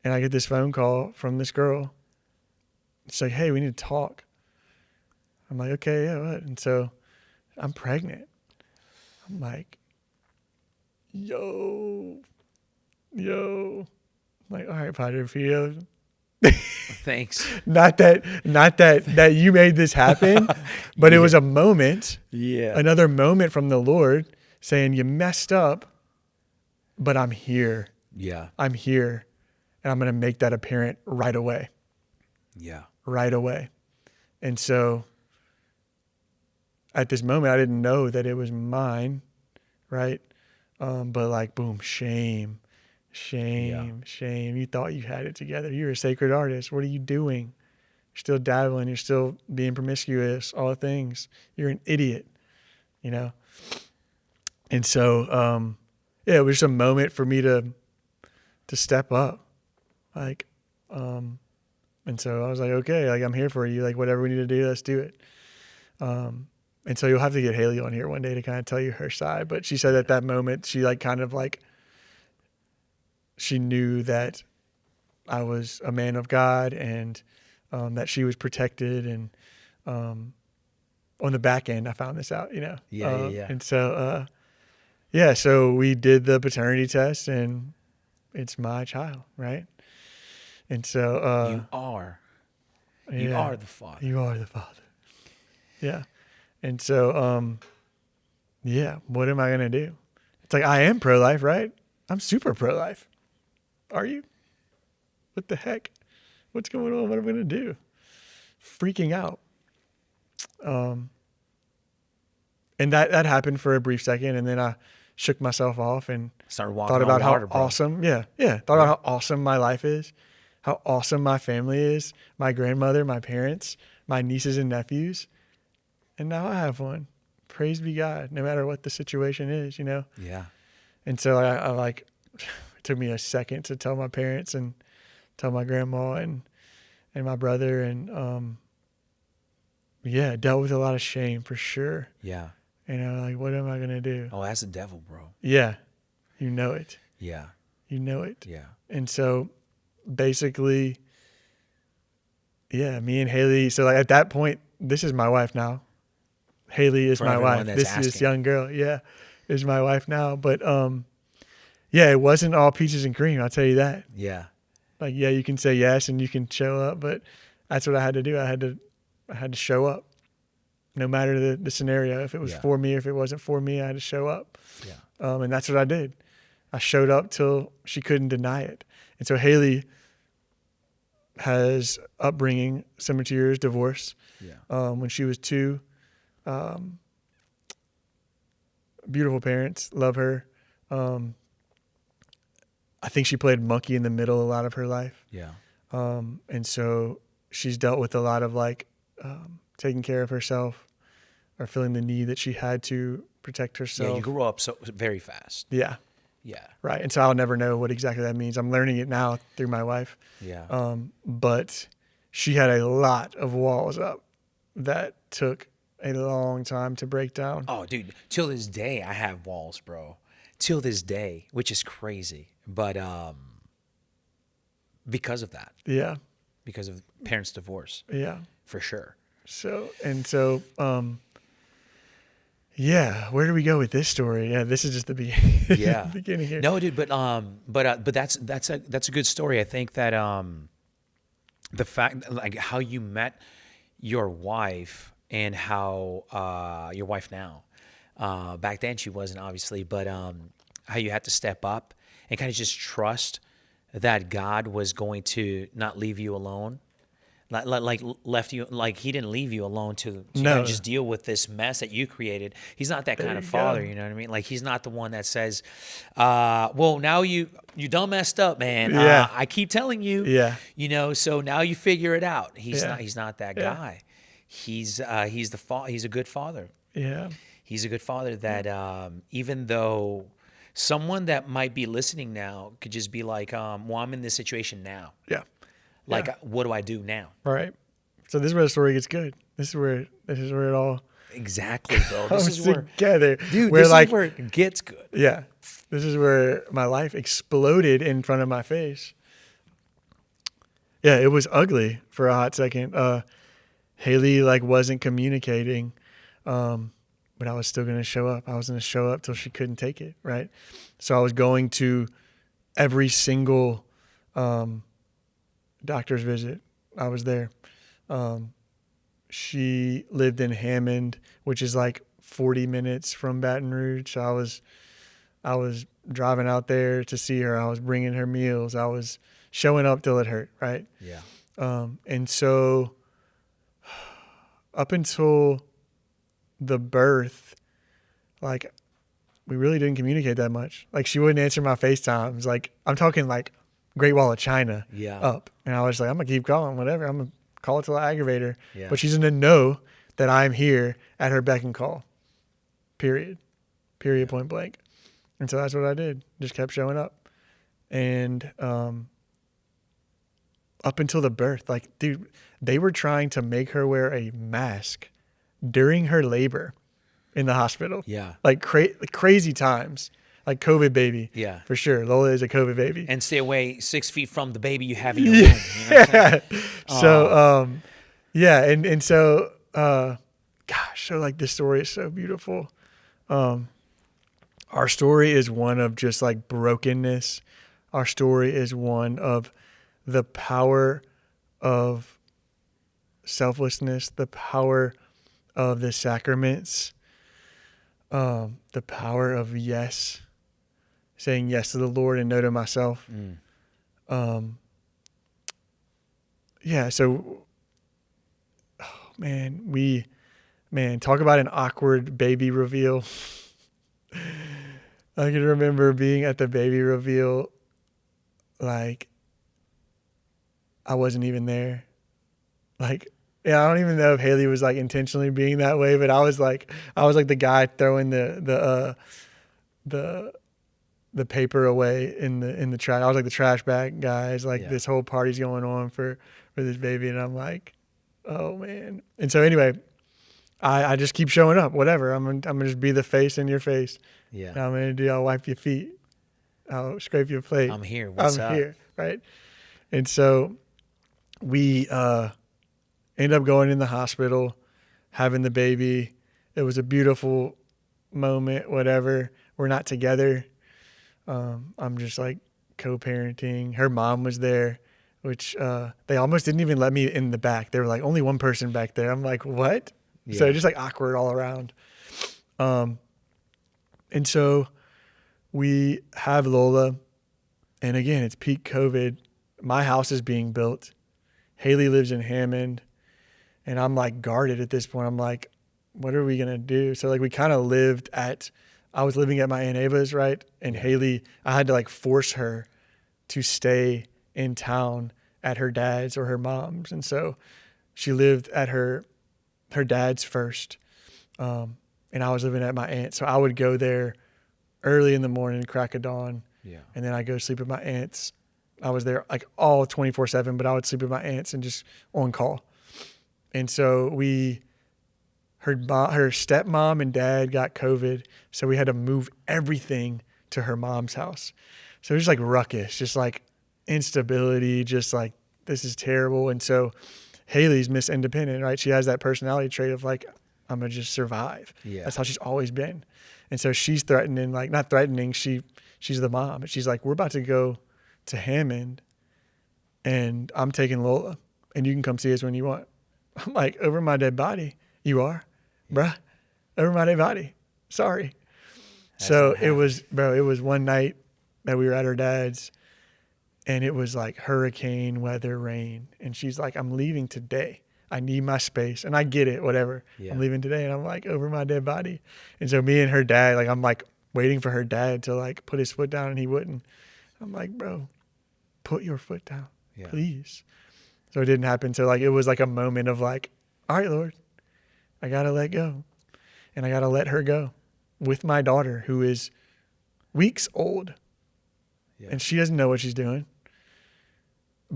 and I get this phone call from this girl. It's like, hey, we need to talk. I'm like, okay, yeah, what? And so I'm pregnant. I'm like, yo. I'm like, all right, Padre Pio. Thanks. Not that you made this happen, but it was a moment. Yeah. Another moment from the Lord saying, you messed up, but I'm here. Yeah. I'm here, and I'm going to make that apparent right away. Yeah. Right away. And so at this moment, I didn't know that it was mine, right? But like, boom, shame. You thought you had it together. You're a sacred artist. What are you doing? You're still dabbling. You're still being promiscuous, all the things. You're an idiot, you know? And so, yeah, it was just a moment for me to step up. Like, and so I was like, okay, like I'm here for you. Like whatever we need to do, let's do it. And so you'll have to get Haley on here one day to kind of tell you her side. But she said at that moment, she like kind of like, she knew that I was a man of God, and that she was protected. And on the back end, I found this out, you know? Yeah. And so, so we did the paternity test, and it's my child, right? And so... You are the father. You are the father. Yeah. And so, what am I going to do? It's like, I am pro-life, right? I'm super pro-life. Are you? What the heck? What's going on? What am I going to do? Freaking out. And that happened for a brief second, and then I shook myself off and started walking thought about on water, how awesome, thought about how awesome my life is, how awesome my family is, my grandmother, my parents, my nieces and nephews. And now I have one. Praise be God, no matter what the situation is, you know? Yeah. And so I like... It took me a second to tell my parents and tell my grandma and my brother, and dealt with a lot of shame for sure. Yeah. You know, like what am I gonna do? Oh, that's the devil, bro. Yeah, you know it. Yeah. You know it. Yeah. And so basically, me and Haley. So like at that point, this is my wife now. Haley is my wife. This young girl, is my wife now. But it wasn't all peaches and cream. I'll tell you that. Yeah. Like, you can say yes and you can show up, but that's what I had to do. I had to show up no matter the scenario. If it was for me, or if it wasn't for me, I had to show up. Yeah. And that's what I did. I showed up till she couldn't deny it. And so Haley has upbringing, similar to yours, divorce. Yeah. When she was 2, beautiful parents, love her. I think she played monkey in the middle a lot of her life. Yeah. And so she's dealt with a lot of like taking care of herself, or feeling the need that she had to protect herself. Yeah, you grew up so very fast. Yeah. Yeah. Right. And so I'll never know what exactly that means. I'm learning it now through my wife. Yeah. But she had a lot of walls up that took a long time to break down. Oh, dude, till this day I have walls, bro. Till this day, which is crazy. But because of that. Yeah. Because of parents' divorce. Yeah. For sure. So Yeah, where do we go with this story? Yeah, this is just the beginning. Yeah. Beginning here. No, dude, but that's a good story. I think that the fact, like, how you met your wife and how your wife now, back then she wasn't, obviously, but how you had to step up and kind of just trust that God was going to not leave you alone. Like left you, like he didn't leave you alone to No. kind of just deal with this mess that you created. He's not that kind of you father, go. you know what I mean? Like, he's not the one that says, well, now you done messed up, man. Yeah. I keep telling you, Yeah. you know, so now you figure it out. He's Yeah. not that Yeah. guy. He's a good father. Yeah. He's a good father that even though someone that might be listening now could just be like, well, I'm in this situation now. Yeah. Like, Yeah. what do I do now? All right. So this is where the story gets good. This is where it all Exactly, bro. This comes is where, together. dude, where this like, is where it gets good. yeah, this is where my life exploded in front of my face. Yeah, it was ugly for a hot second. Haley like wasn't communicating, but I was still gonna show up. I was gonna show up till she couldn't take it, right? So I was going to every single doctor's visit. I was there. She lived in Hammond, which is like 40 minutes from Baton Rouge. So I was driving out there to see her. I was bringing her meals. I was showing up till it hurt, right? Yeah. And so up until the birth, like, we really didn't communicate that much. Like, she wouldn't answer my FaceTimes. Like, I'm talking like Great Wall of China up. And I was like, I'm going to keep calling, whatever. I'm going to call it till I aggravate her. Yeah. But she's going to know that I'm here at her beck and call. Period, point blank. And so that's what I did. Just kept showing up. And up until the birth, like, dude, they were trying to make her wear a mask during her labor in the hospital. Yeah. Like crazy times. Like COVID baby. Yeah. For sure. Lola is a COVID baby. And stay away 6 feet from the baby you have in your womb. You know what I'm saying? So, yeah. And so, gosh, so like this story is so beautiful. Our story is one of just like brokenness. Our story is one of the power of selflessness, the power of the sacraments, the power of yes, saying yes to the Lord and no to myself. Yeah. So, talk about an awkward baby reveal. I can remember being at the baby reveal, like, I wasn't even there. Like, yeah, I don't even know if Haley was like intentionally being that way, but I was like the guy throwing the paper away in the trash. I was like the trash bag guy. It's like, this whole party's going on for this baby, and I'm like, oh man. And so anyway, I just keep showing up. Whatever. I'm gonna just be the face in your face. Yeah. I'll wipe your feet. I'll scrape your plate. I'm here. What's up? I'm here, right? And so we end up going in the hospital, having the baby. It was a beautiful moment, whatever. We're not together. I'm just like co-parenting. Her mom was there, which they almost didn't even let me in the back. They were like, only one person back there. I'm like, what? Yeah. So just like awkward all around. And so we have Lola, and again, it's peak COVID. My house is being built. Haley lives in Hammond, and I'm like guarded at this point. I'm like, what are we going to do? So like we kind of I was living at my Aunt Ava's, right? And Haley, I had to like force her to stay in town at her dad's or her mom's. And so she lived at her dad's first. And I was living at my aunt's. So I would go there early in the morning, crack of dawn. Yeah. And then I go sleep at my aunt's. I was there like all 24/7, but I would sleep at my aunt's and just on call. And so her stepmom and dad got COVID. So we had to move everything to her mom's house. So it was just like ruckus, just like instability, just like, this is terrible. And so Haley's Miss Independent, right? She has that personality trait of like, I'm going to just survive. Yeah. That's how she's always been. And so she's threatening, like not threatening. She's the mom. But she's like, we're about to go to Hammond and I'm taking Lola and you can come see us when you want. I'm like, over my dead body. You are, bruh, over my dead body. Sorry. So it was one night that we were at her dad's and it was like hurricane weather, rain. And she's like, I'm leaving today. I need my space. And I get it, whatever. Yeah. I'm leaving today. And I'm like, over my dead body. And so me and her dad, like, I'm like waiting for her dad to like put his foot down and he wouldn't. I'm like, bro, put your foot down, please. So it didn't happen. So like, it was like a moment of like, all right, Lord, I got to let go. And I got to let her go with my daughter who is weeks old. And she doesn't know what she's doing.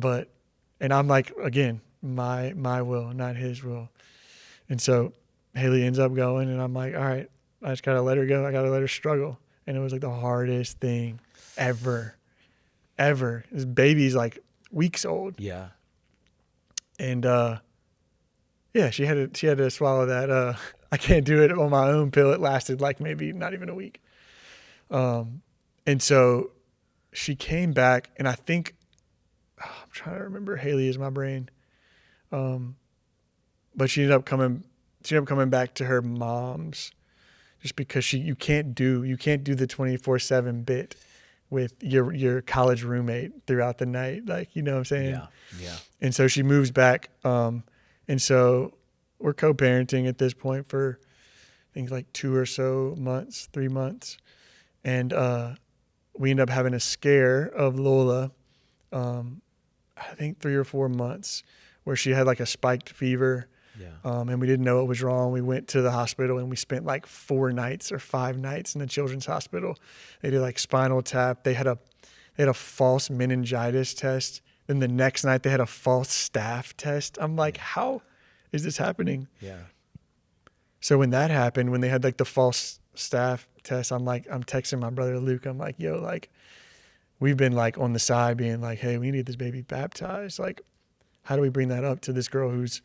And I'm like, again, my will, not his will. And so Haley ends up going and I'm like, all right, I just got to let her go. I got to let her struggle. And it was like the hardest thing ever. This baby's like weeks old. Yeah. And, she had to swallow that. I can't do it on my own pill. It lasted like maybe not even a week. And so she came back and I think, I'm trying to remember, Haley is my brain. But she ended up coming back to her mom's just because you can't do the 24/7 bit with your college roommate throughout the night. Like, you know what I'm saying? Yeah. And so she moves back. And so we're co-parenting at this point for I think like 3 months. And we end up having a scare of Lola, I think 3 or 4 months, where she had like a spiked fever. Yeah. And we didn't know what was wrong. We went to the hospital and we spent like 4 nights or 5 nights in the children's hospital. They did like spinal tap. They had a false meningitis test. Then the next night they had a false staph test. I'm like, how is this happening? Yeah. So when that happened, when they had like the false staph test, I'm texting my brother Luke. I'm like, yo, like we've been like on the side being like, hey, we need this baby baptized. Like, how do we bring that up to this girl who's,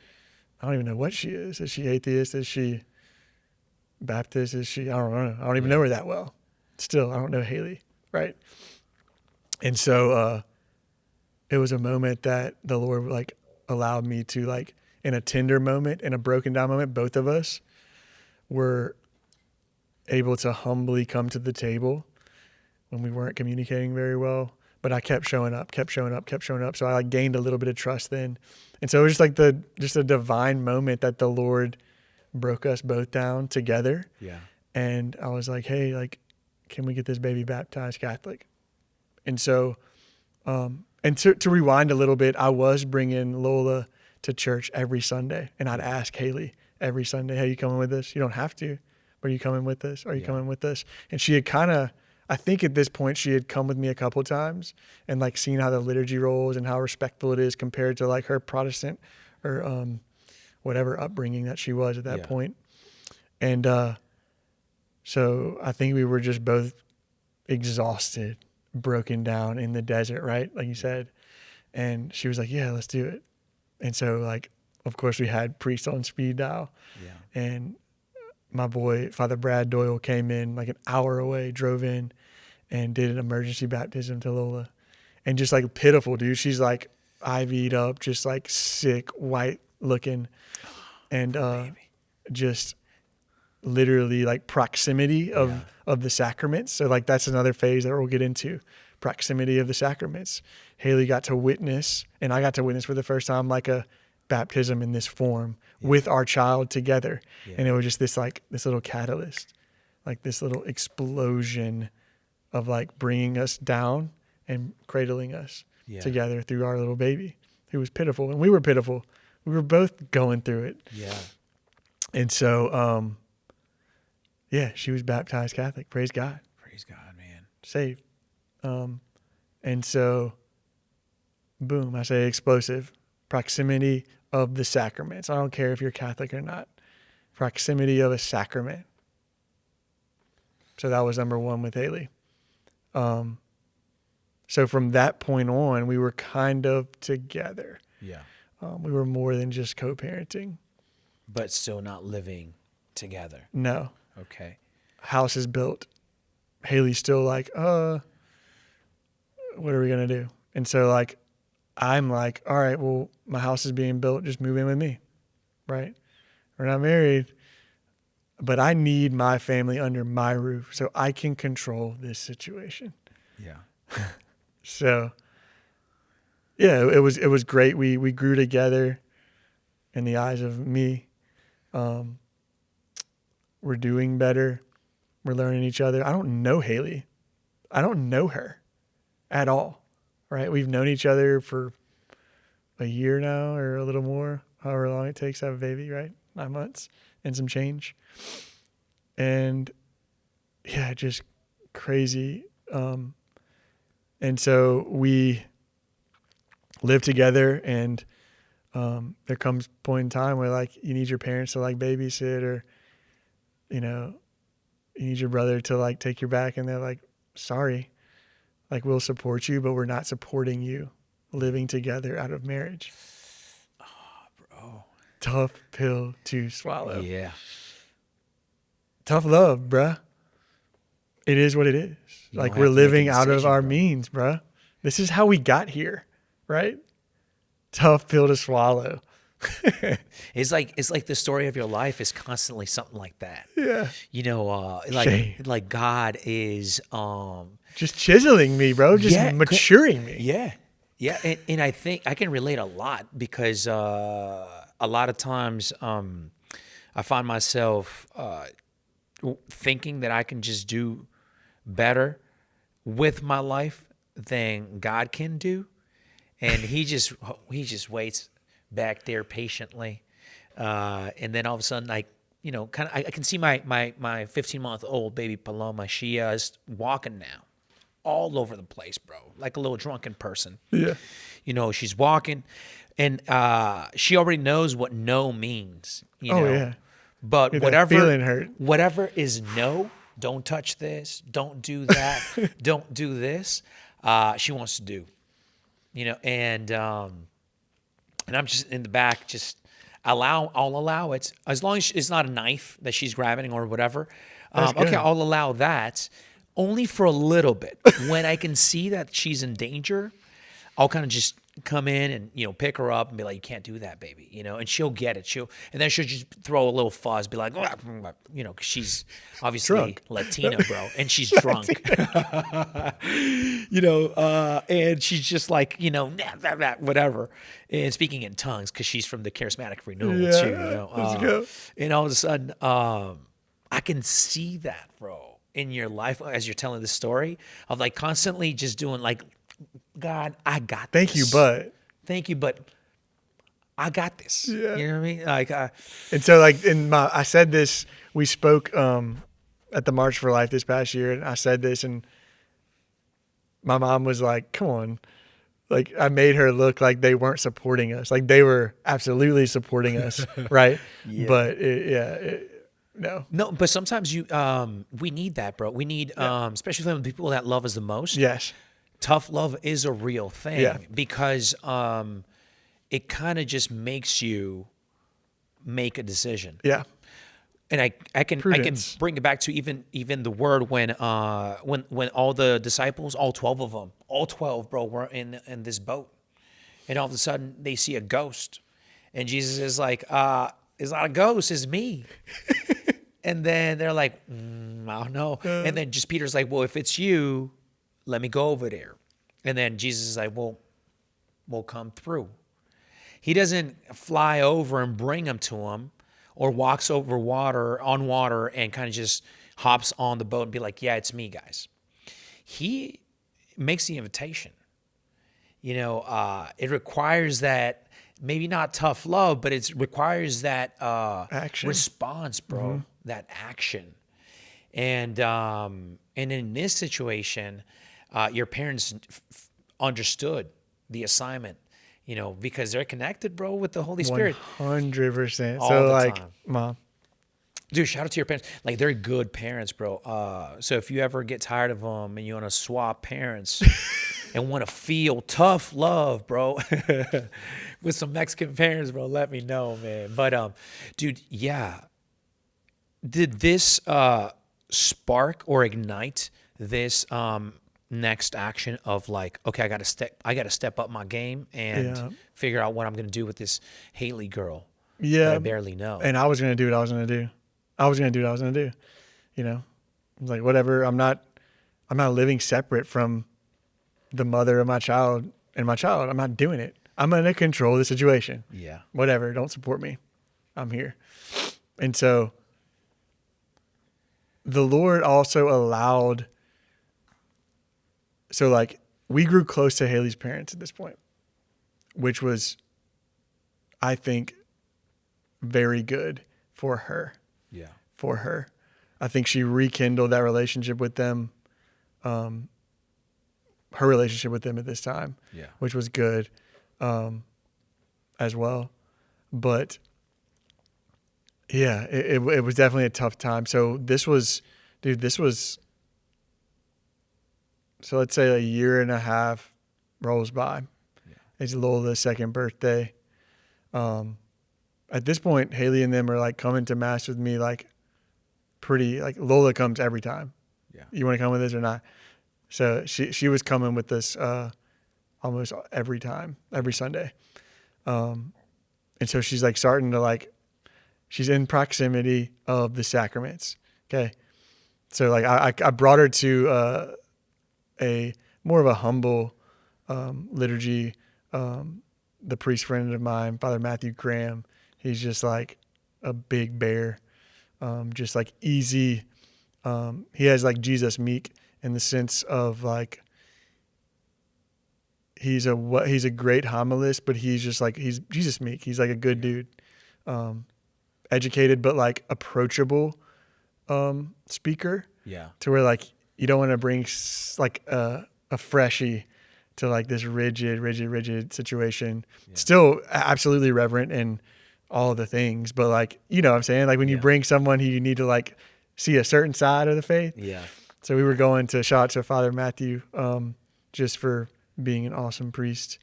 I don't even know what she is. Is she atheist? Is she Baptist? Is she, I don't know. I don't even know her that well. Still, I don't know Haley. Right. And so, it was a moment that the Lord like allowed me to like in a tender moment, in a broken down moment, both of us were able to humbly come to the table when we weren't communicating very well, but I kept showing up. So I like gained a little bit of trust then. And so it was just like just a divine moment that the Lord broke us both down together. Yeah. And I was like, hey, like, can we get this baby baptized Catholic? And so, and to rewind a little bit, I was bringing Lola to church every Sunday, and I'd ask Haley every Sunday, hey, you coming with us? You don't have to, but are you coming with us? Are you coming with us? And she had I think at this point she had come with me a couple times and like seen how the liturgy rolls and how respectful it is compared to like her Protestant or whatever upbringing that she was at that point. And so I think we were just both exhausted, broken down in the desert, right? Like you said. And she was like, yeah, let's do it. And so like, of course we had priests on speed dial. Yeah. And my boy, Father Brad Doyle, came in like an hour away, drove in and did an emergency baptism to Lola. And just like pitiful, dude. She's like IV'd up, just like sick, white looking. And just literally like proximity of the sacraments. So like that's another phase that we'll get into, proximity of the sacraments. Haley got to witness, and I got to witness for the first time like a baptism in this form with our child together. And it was just this little catalyst, like this little explosion of like bringing us down and cradling us together through our little baby who was pitiful. And we were pitiful. We were both going through it. Yeah. And so, she was baptized Catholic. Praise God. Praise God, man. Saved. And so, boom, I say explosive. Proximity of the sacraments. I don't care if you're Catholic or not. Proximity of a sacrament. So that was number one with Haley. So from that point on, we were kind of together. Yeah. We were more than just co-parenting. But still not living together. No. Okay. House is built. Haley's still like, what are we going to do? And so like, I'm like, all right, well, my house is being built. Just move in with me. Right. We're not married, but I need my family under my roof so I can control this situation. Yeah. So yeah, it was great. We grew together in the eyes of me. We're doing better. We're learning each other. I don't know Haley. I don't know her at all. Right? We've known each other for a year now or a little more, however long it takes to have a baby, right? 9 months and some change. And yeah, just crazy. And so we live together, and there comes a point in time where like you need your parents to like babysit, or, you know, you need your brother to like take your back, and they're like, sorry, like we'll support you, but we're not supporting you living together out of marriage. Oh, bro. Tough pill to swallow. Yeah. Tough love, bruh. It is what it is. You Like don't we're have to make a living out of decision, our bro. means, bruh. This is how we got here, right? Tough pill to swallow. It's like the story of your life is constantly something like that. Yeah. You know, Shame. like God is Just chiseling me, bro. Just Yeah, maturing me. Yeah. Yeah. And I think I can relate a lot because a lot of times I find myself thinking that I can just do better with my life than God can do. And he just waits back there patiently. And then all of a sudden, like, you know, kind of, I can see my 15-month-old baby Paloma. She is walking now all over the place, bro, like a little drunken person. Yeah. You know, she's walking, and she already knows what no means. You know? Yeah. But Get that feeling hurt. whatever is no, don't touch this, don't do that, don't do this. She wants to do, you know, and I'm just in the back, just I'll allow it as long as it's not a knife that she's grabbing or whatever. That's Okay, good. I'll allow that only for a little bit. When I can see that she's in danger, I'll kind of just come in and, you know, pick her up and be like, you can't do that, baby, you know, and she'll get it. And then she'll just throw a little fuzz, be like, you know, because she's obviously Drunk. Latina, bro, and she's drunk, you know, and she's just like, you know, whatever, and speaking in tongues because she's from the charismatic renewal Yeah, too, you know. let's go. And all of a sudden, I can see that, bro, in your life as you're telling the story of like constantly just doing like, God, I got Thank you, this. but. Thank you, but I got this. Yeah. You know what I mean? Like, And so like I said this, we spoke at the March for Life this past year, and I said this, and my mom was like, come on. Like I made her look like they weren't supporting us. Like they were absolutely supporting us. Right. Yeah. But no, but sometimes we need that, bro. We need, especially from the people that love us the most. yes. Tough love is a real thing. Yeah. Because it kind of just makes you make a decision. Yeah. And I can Prudence. bring it back to even the word when all the disciples, all 12 of them, all 12, bro, were in this boat, and all of a sudden they see a ghost, and Jesus is like, "It's not a ghost, it's me." And then they're like, "I don't know." And then just Peter's like, "Well, if it's you, let me go over there." And then Jesus is like, "Well, we'll come through." He doesn't fly over and bring them to him, or walks over on water and kind of just hops on the boat and be like, yeah, it's me, guys. He makes the invitation. You know, it requires that, maybe not tough love, but it requires that Action. response, bro, that action. And in this situation, your parents understood the assignment, you know, because they're connected, bro, with the Holy Spirit. 100%. All So the like, time. Mom, Dude, shout out to your parents. Like, they're good parents, bro. So if you ever get tired of them and you want to swap parents and want to feel tough love, bro, with some Mexican parents, bro, let me know, man. But, dude, yeah, Did this spark or ignite this next action of like, okay, I got to step up my game and Yeah. figure out what I'm going to do with this Haley girl that Yeah. I barely know. And I was going to do what I was going to do. I was going to do what I was going to do. You know, like whatever. I'm not living separate from the mother of my child and my child. I'm not doing it. I'm going to control the situation. Yeah. Whatever. Don't support me. I'm here. And so the Lord also allowed, so like we grew close to Haley's parents at this point, which was, I think, very good for her. Yeah. For her. I think she rekindled that relationship with them, her relationship with them at this time, which was good as well. But yeah, it was definitely a tough time. So so let's say a year and a half rolls by. Yeah. It's Lola's second birthday. At this point, Haley and them are like coming to mass with me, like Lola comes every time. Yeah. You want to come with us or not? So she was coming with us almost every time, every Sunday. And so she's like starting to like, she's in proximity of the sacraments. Okay. So like I brought her to a more of a humble liturgy. The priest friend of mine, Father Matthew Graham, he's just like a big bear, just like easy. He has like Jesus meek in the sense of like he's a great homilist, but he's just like he's Jesus meek. He's like a good dude, educated but like approachable speaker. Yeah, to where like you don't want to bring like a freshie to like this rigid situation. Yeah. Still absolutely reverent and all the things, but like, you know what I'm saying? Like when you bring someone who you need to like see a certain side of the faith. Yeah. So we were going to shout out to Father Matthew, just for being an awesome priest.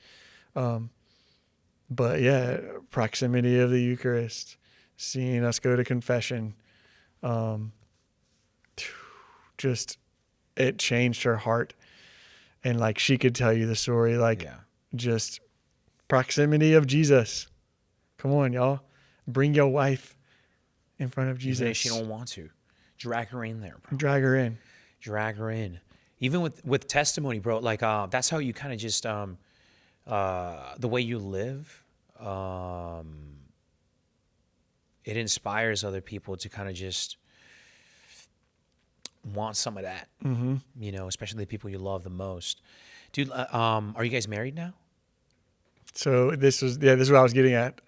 But yeah, proximity of the Eucharist, seeing us go to confession, just, it changed her heart. And like, she could tell you the story, like just proximity of Jesus. Come on, y'all. Bring your wife in front of Jesus. Even if she don't want to. Drag her in there, bro. Drag her in. Drag her in. Even with testimony, bro, like that's how you kind of just the way you live, it inspires other people to kind of just want some of that. Mm-hmm. You know, especially the people you love the most. Dude, are you guys married now? So this is what I was getting at.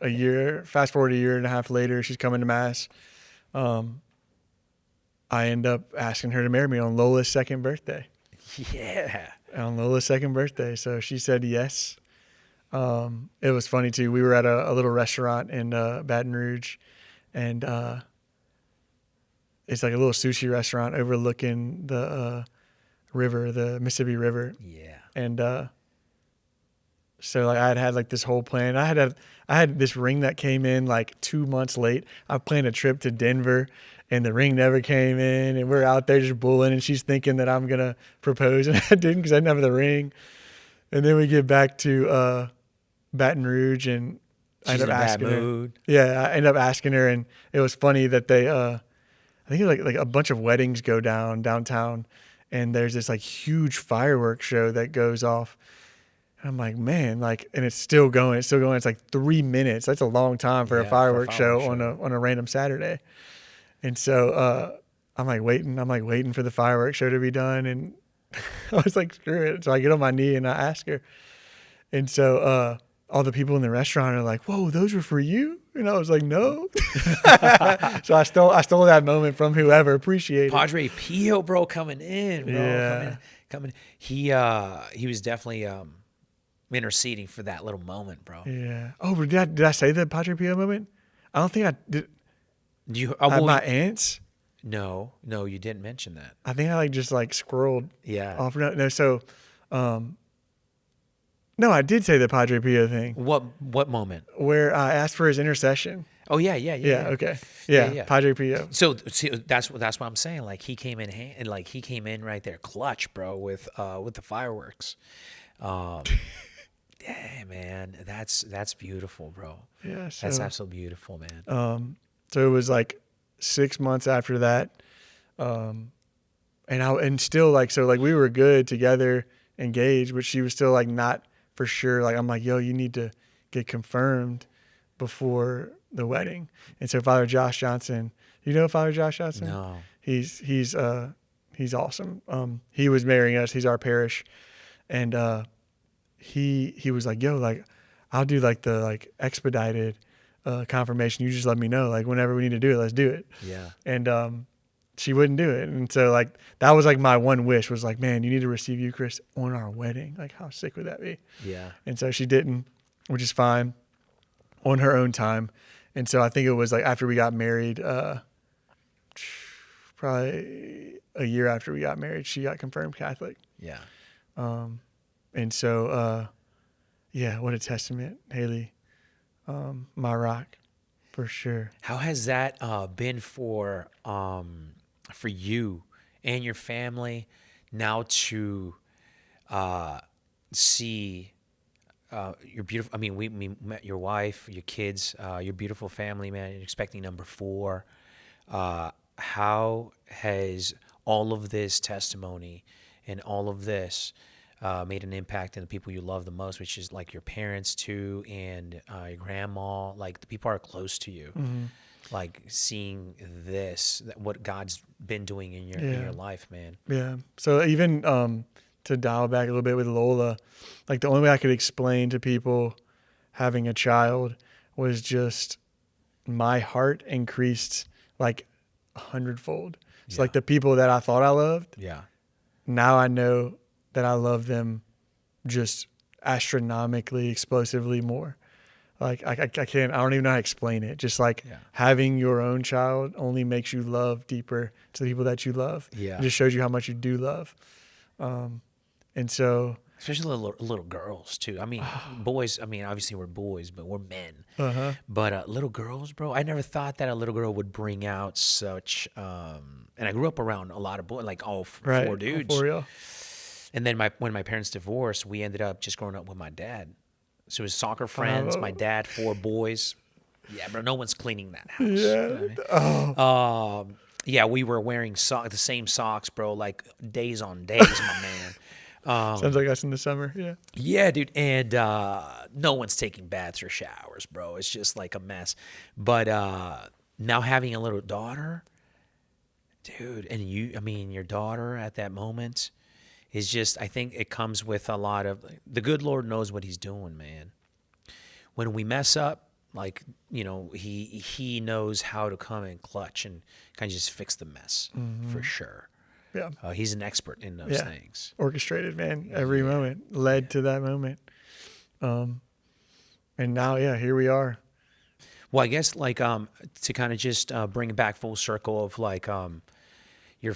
Fast forward a year and a half later, she's coming to mass. I end up asking her to marry me on Lola's second birthday. Yeah. On Lola's second birthday. So she said yes. It was funny too. We were at a little restaurant in Baton Rouge, and it's like a little sushi restaurant overlooking the river, the Mississippi River. Yeah. And so like I had like this whole plan. I had this ring that came in like 2 months late. I planned a trip to Denver, and the ring never came in, and we're out there just bulling, and she's thinking that I'm gonna propose, and I didn't because I didn't have the ring. And then we get back to Baton Rouge, and I end up asking her. Yeah, I end up asking her, and it was funny that they I think like a bunch of weddings go downtown, and there's this like huge fireworks show that goes off. I'm like, man, like, and it's still going. It's like 3 minutes. That's a long time for a fireworks show on a random Saturday. And so I'm like waiting for the fireworks show to be done. And I was like, screw it. So I get on my knee and I ask her. And so all the people in the restaurant are like, whoa, those were for you? And I was like, no. So I stole that moment from whoever. Appreciate it. Padre Pio, bro, coming in, bro. Yeah. Coming. He was definitely interceding for that little moment, bro. Yeah. Oh, did I say the Padre Pio moment? I don't think I did. Do you? My aunts? No, you didn't mention that. I think I just squirreled. Yeah. Off. No. So, no, I did say the Padre Pio thing. What moment? Where I asked for his intercession. Oh yeah. Yeah. Okay. Yeah. Yeah. Padre Pio. So see, that's what I'm saying. Like he came in and like he came in right there, clutch, bro, with the fireworks. Yeah, man, that's beautiful, bro. Yeah. That's So, absolutely beautiful, man. so it was like 6 months after that. And still like, so like we were good together, engaged, but she was still like not for sure. Like, I'm like, yo, you need to get confirmed before the wedding. And so Father Josh Johnson, you know Father Josh Johnson? No. He's awesome. He was marrying us. He's our parish. And, he was like, yo, like I'll do like the like expedited, confirmation. You just let me know, like whenever we need to do it, let's do it. Yeah. And, she wouldn't do it. And so like, that was like my one wish was like, man, you need to receive Eucharist on our wedding. Like how sick would that be? Yeah. And so she didn't, which is fine, on her own time. And so I think it was like after we got married, probably a year after we got married, she got confirmed Catholic. Yeah. And so, yeah, what a testament, Haley. My rock, for sure. How has that been for you and your family now to see your beautiful? I mean, we met your wife, your kids, your beautiful family, man. You're expecting number 4. How has all of this testimony and all of this made an impact on the people you love the most, which is like your parents too, and your grandma, like the people are close to you, like seeing this, what God's been doing in your life, man. Yeah. So even to dial back a little bit with Lola, like the only way I could explain to people having a child was just my heart increased like 100-fold. So like the people that I thought I loved, now I know that I love them just astronomically, explosively more. Like I don't even know how to explain it. Just like having your own child only makes you love deeper to the people that you love. Yeah. It just shows you how much you do love. And so, especially little girls too. I mean, boys. I mean, obviously we're boys, but we're men. uh-huh. But little girls, bro. I never thought that a little girl would bring out such. And I grew up around a lot of boys, like all 4 dudes. For real. And then when my parents divorced, we ended up just growing up with my dad. So it was soccer friends, my dad, 4 boys. Yeah, bro, no one's cleaning that house. Yeah. You know what I mean? Yeah, we were wearing the same socks, bro, like days on days, my man. Sounds like us in the summer. Yeah. Yeah, dude. And no one's taking baths or showers, bro. It's just like a mess. But now having a little daughter, dude, and your daughter at that moment is just, I think it comes with a lot of, the good Lord knows what he's doing, man. When we mess up, like, he knows how to come and clutch and kind of just fix the mess for sure. Yeah. He's an expert in those things. Orchestrated, man. Every moment led to that moment. And now, here we are. Well, I guess like to kind of just bring it back full circle of like your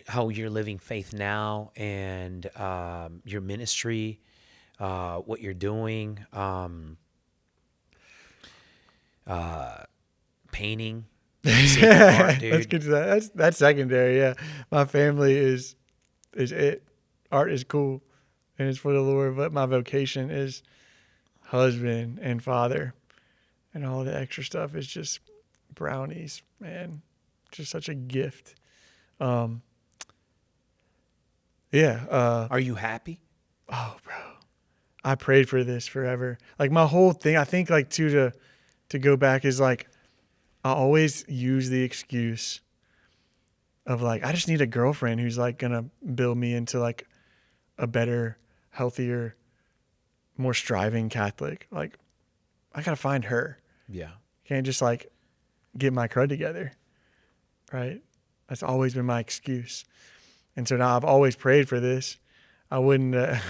how you're living faith now and your ministry, what you're doing, painting. Art, Let's get to that. That's secondary. Yeah, my family is it. Art is cool, and it's for the Lord. But my vocation is husband and father, and all the extra stuff is just brownies, man. Just such a gift. Are you happy? Oh, bro, I prayed for this forever. Like my whole thing, I think like to go back is like, I always use the excuse of like, I just need a girlfriend who's like gonna build me into like a better, healthier, more striving Catholic. Like I gotta find her. Yeah. Can't just like get my crud together. Right? That's always been my excuse. And so now I've always prayed for this. I wouldn't have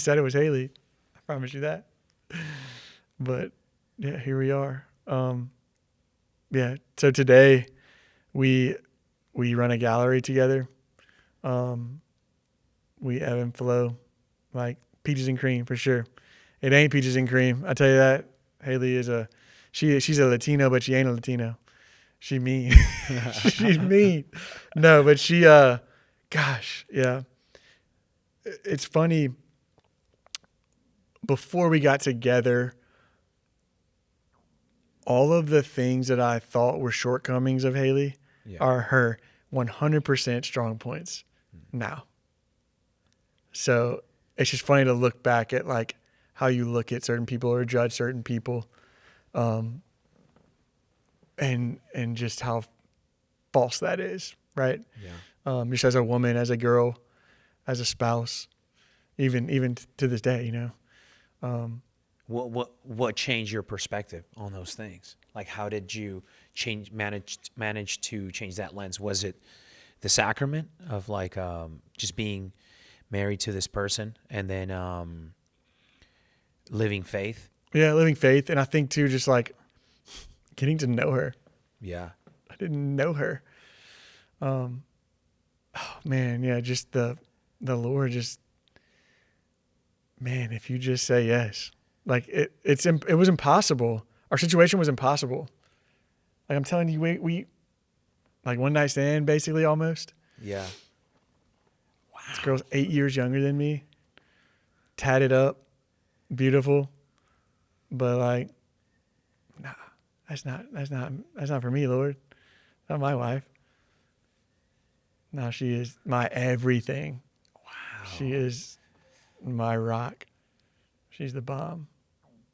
said it was Haley. I promise you that. But yeah, here we are. So today we run a gallery together. We ebb and flow like peaches and cream for sure. It ain't peaches and cream. I tell you that. Haley She's a Latino, but she ain't a Latino. She mean. She's mean. No, but she, gosh, yeah. It's funny. Before we got together, all of the things that I thought were shortcomings of Haley are her 100% strong points now. So it's just funny to look back at like how you look at certain people or judge certain people, and just how false that is, right? Yeah. Just as a woman, as a girl, as a spouse, even to this day, you know. What changed your perspective on those things? Like, how did you manage to change that lens? Was it the sacrament of like just being married to this person and then living faith? Yeah, living faith, and I think too, just like getting to know her. Yeah. I didn't know her. Oh man, yeah, just the Lord, just man, if you just say yes, like it was impossible. Our situation was impossible. Like I'm telling you, we like one night stand basically almost. Yeah. Wow. This girl's 8 years younger than me, tatted up, beautiful, but like, nah, that's not for me, Lord. Not my wife. No, she is my everything. Wow. She is my rock. She's the bomb.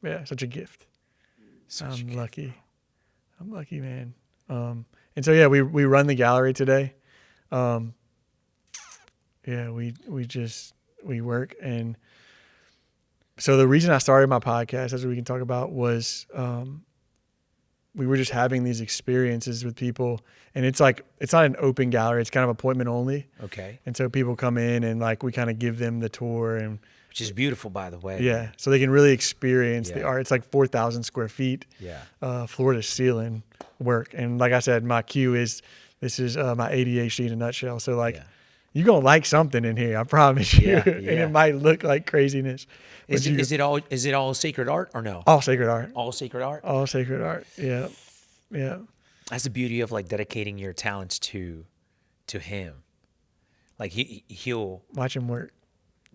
Yeah, such a gift. I'm lucky. I'm lucky, man. And so yeah, we run the gallery today. Yeah, we work, and so the reason I started my podcast, as we can talk about, was we were just having these experiences with people, and it's like it's not an open gallery; it's kind of appointment only. Okay. And so people come in, and like we kind of give them the tour, and Which is beautiful, by the way. yeah, so they can really experience the Yeah. art. It's like 4,000 square feet, Yeah. floor to ceiling work. And like I said, my cue is this is my ADHD in a nutshell. So like, Yeah. you're gonna like something in here, I promise you. Yeah, And yeah. it might look like craziness. but Is it all sacred art or no? all sacred art? All sacred art? All sacred art. Yeah, yeah. That's the beauty of like dedicating your talents to him. Like he'll Watch him work.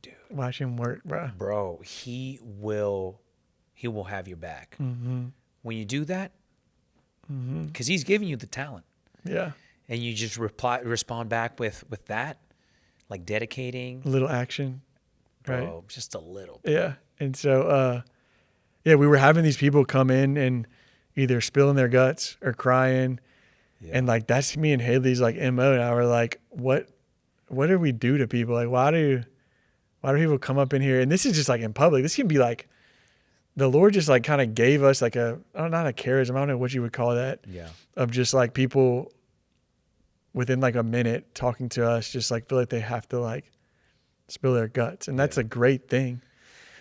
Dude. Watch him work, bro. he will have your back. Mm-hmm. When you do that, because he's giving you the talent, Yeah. and you just respond back with that, like dedicating, A little action, right? bro, just a little bit. Yeah. And so, yeah, we were having these people come in and either spilling their guts or crying. Yeah. And like, that's me and Haley's like MO. And I were like, what do we do to people? Like, why do people come up in here? And this is just like in public. This can be like, the Lord just like kind of gave us like not a charism. I don't know what you would call that. Yeah. Of just like people within like a minute talking to us, just like feel like they have to like spill their guts. And that's a great thing.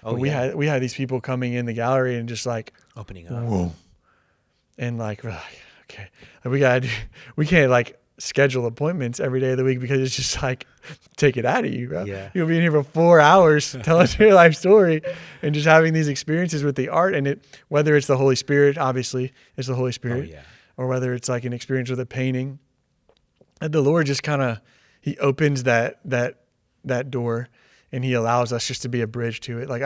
Oh, But we had these people coming in the gallery and just like opening up. whoa, and like we're like, okay, we can't like schedule appointments every day of the week because it's just like take it out of you, bro. Yeah. You'll be in here for 4 hours telling your life story and just having these experiences with the art, and whether it's the Holy Spirit, obviously it's the Holy Spirit, Oh, yeah. or whether it's like an experience with a painting, and the Lord just kind of he opens that door. And he allows us just to be a bridge to it. Like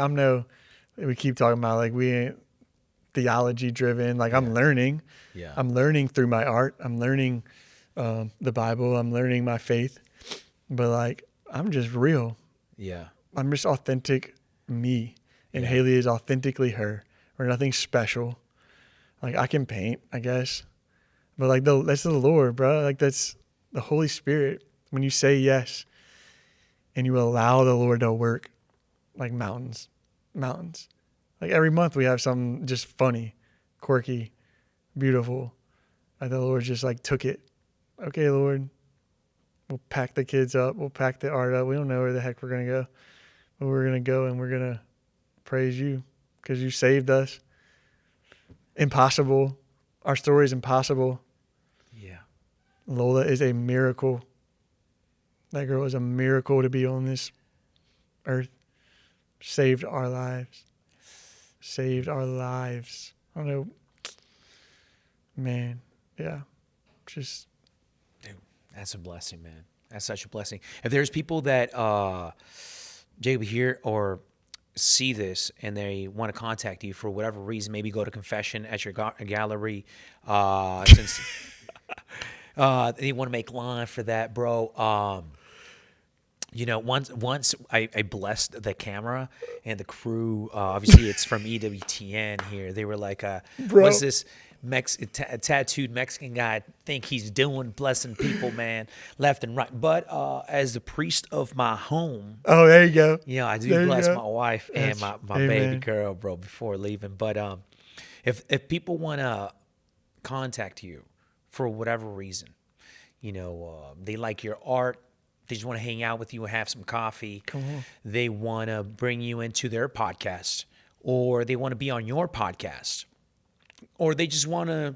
we keep talking about like we ain't theology driven. Like I'm learning. Yeah. I'm learning through my art. I'm learning the Bible. I'm learning my faith. But like I'm just real. Yeah. I'm just authentic me. And Haley is authentically her. We're nothing special. Like I can paint, I guess. But like that's the Lord, bro. Like that's the Holy Spirit. When you say yes, and you allow the Lord to work like mountains. Like every month we have something just funny, quirky, beautiful. Like the Lord just like took it. Okay, Lord, we'll pack the kids up. We'll pack the art up. We don't know where the heck we're going to go. But we're going to go and we're going to praise you because you saved us. Impossible. Our story is impossible. Yeah. Lola is a miracle. That girl is a miracle to be on this earth. Saved our lives. I don't know. man, yeah, just Dude, that's a blessing, man. That's such a blessing. If there's people that Jacob hear or see this and they want to contact you for whatever reason, maybe go to confession at your gallery, since they want to make line for that, bro. Once I blessed the camera and the crew. Obviously, it's from EWTN here. They were like, Bro. "What's this tattooed Mexican guy think he's doing, blessing people, man, left and right?" But as the priest of my home, oh, there you go. I do There you bless go. my wife and my Amen. baby girl, bro, before leaving. But if people want to contact you for whatever reason, they like your art. They just want to hang out with you and have some coffee. Come on. They want to bring you into their podcast, or they want to be on your podcast, or they just want to,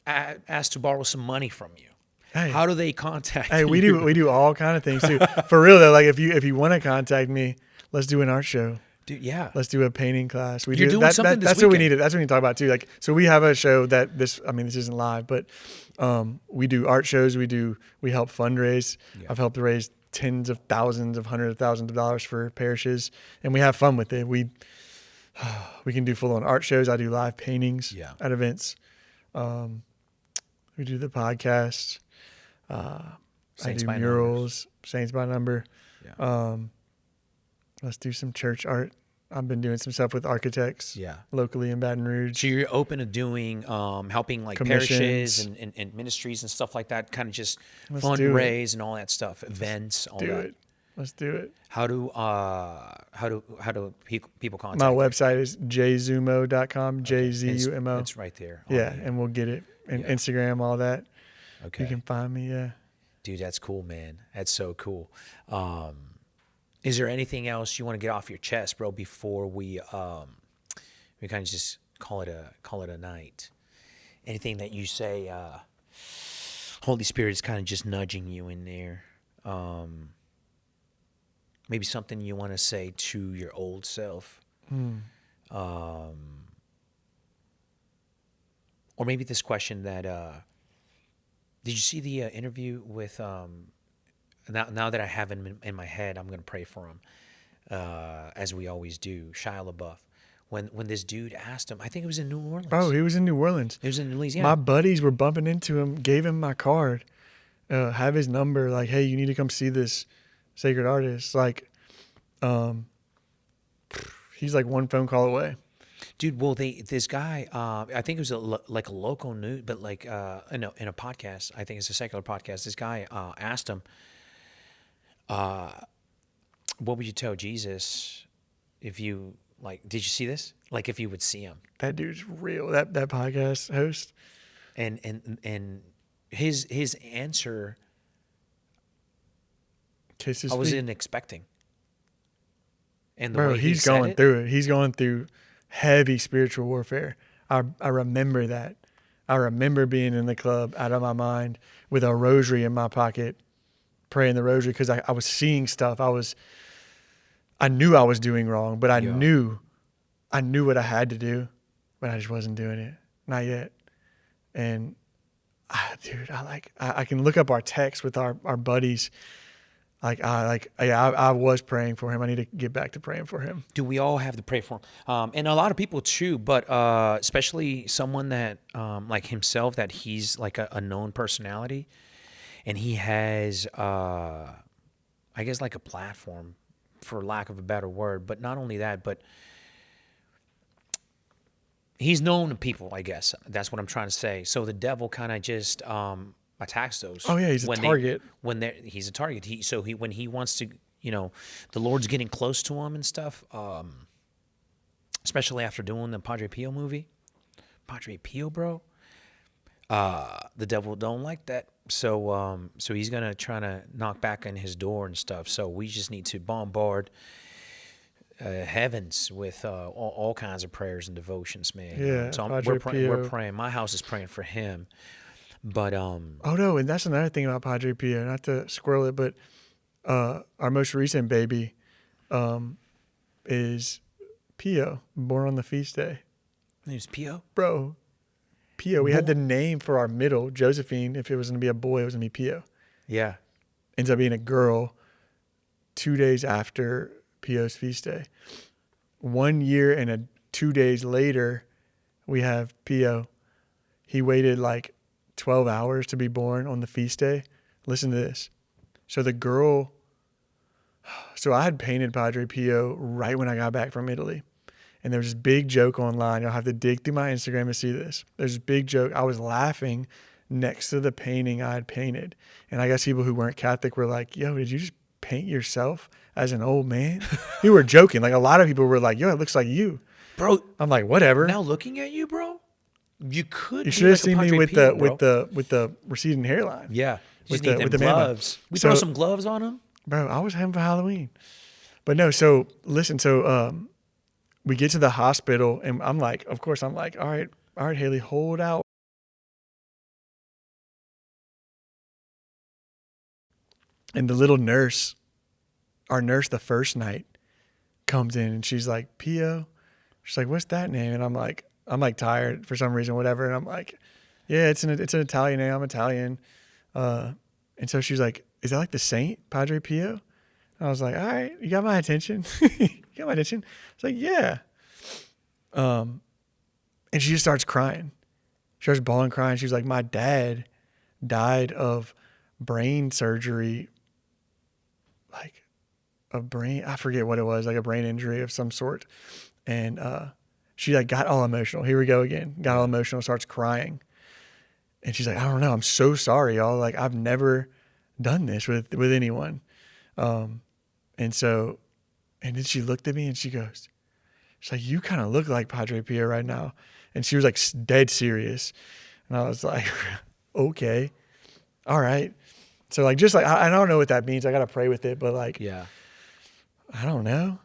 ask to borrow some money from you. Hey. How do they contact you? Hey, we do all kind of things too. For real though, like if you want to contact me, let's do an art show. Dude, yeah. Let's do a painting class. You're doing something this That's what we weekend. need. That's what we need to talk about too. Like, so we have a show that this isn't live, but we do art shows. We help fundraise. Yeah. I've helped raise tens of thousands of hundreds of thousands of dollars for parishes, and we have fun with it. We can do full on art shows. I do live paintings at events. We do the podcast. Saints I do by murals, Saints by Number. Yeah. Let's do some church art. I've been doing some stuff with architects locally in Baton Rouge. So you're open to doing, helping like Commissions. parishes and ministries and stuff like that, kind of just Let's do it. fundraise and all that stuff, events, all Do that. it. Let's do it. How do people contact My you? website is jzumo.com, JZUMO. It's right there. Yeah, and we'll get it. And Yeah. Instagram, all that. Okay. You can find me, yeah. Dude, that's cool, man. That's so cool. Is there anything else you want to get off your chest, bro, before we kind of just call it a night? Anything that you say, Holy Spirit is kind of just nudging you in there. Maybe something you want to say to your old self. Or maybe this question that, did you see the interview with, now that I have him in my head, I'm going to pray for him, as we always do, Shia LaBeouf. When this dude asked him, I think it was in New Orleans. Oh, he was in New Orleans. It was in Louisiana. My buddies were bumping into him, gave him my card, have his number, like, hey, you need to come see this sacred artist. Like, he's like one phone call away. Dude, well, this guy, I think it was like a local news, but like in a podcast, I think it's a secular podcast. This guy asked him, what would you tell Jesus if you, like, did you see this? Like, if you would see him. That dude's real. That podcast host. And his answer, Kiss his I feet. wasn't expecting. And the Bro, way he he's said going it, through it. He's going through heavy spiritual warfare. I remember that. I remember being in the club out of my mind with a rosary in my pocket, praying the rosary because I was seeing stuff. I knew I was doing wrong, but I knew what I had to do, but I just wasn't doing it. Not yet. And dude, I can look up our text with our buddies. I was praying for him. I need to get back to praying for him. do we all have to pray for him? And a lot of people too, but especially someone that like himself, that he's like a known personality, and he has, I guess, like a platform, for lack of a better word. But not only that, but he's known to people, I guess. That's what I'm trying to say. So the devil kind of just attacks those. Oh, yeah, he's a target. He's a target. When he wants to, the Lord's getting close to him and stuff, especially after doing the Padre Pio movie. Padre Pio, bro. The devil don't like that. So he's going to try to knock back on his door and stuff. So we just need to bombard heavens with all kinds of prayers and devotions, man. Yeah, So Padre we're Pio. praying. My house is praying for him. But Oh no, and that's another thing about Padre Pio. Not to squirrel it, but our most recent baby is Pio, born on the feast day. name's Pio. Bro, Pio. We had the name for our middle, Josephine. If it was going to be a boy, it was going to be Pio. Yeah. Ends up being a girl 2 days after Pio's feast day. 1 year and 2 days later, we have Pio. He waited like 12 hours to be born on the feast day. Listen to this. So I had painted Padre Pio right when I got back from Italy. And there was this big joke online. You'll have to dig through my Instagram to see this. There's this big joke. I was laughing next to the painting I had painted. And I guess people who weren't Catholic were like, yo, did you just paint yourself as an old man? We were joking. Like a lot of people were like, yo, it looks like you. Bro. I'm like, whatever. Now looking at you, bro, you could. You should have seen me with Pio, with the receding hairline. Yeah. With with the gloves. We throw some gloves on him. Bro, I was having for Halloween. But no, so listen, we get to the hospital and I'm like, all right, Haley, hold out. And the little nurse, our nurse the first night, comes in and she's like, Pio. She's like, what's that name? And I'm like tired for some reason, whatever. And I'm like, yeah, it's an Italian name. I'm Italian. And so she's like, is that like the saint, Padre Pio? And I was like, all right, you got my attention. You got my attention. It's like, yeah. And she just starts crying. She starts bawling, crying. She's like, my dad died of brain surgery, I forget what it was, like a brain injury of some sort. And she like got all emotional. Here we go again. Got all emotional, starts crying. And she's like, I don't know. I'm so sorry, y'all. Like, I've never done this with anyone. And then she looked at me and she's like, you kind of look like Padre Pio right now. And she was like dead serious. And I was like, okay, all right. So like, just like, I don't know what that means. I got to pray with it, but like, Yeah. I don't know.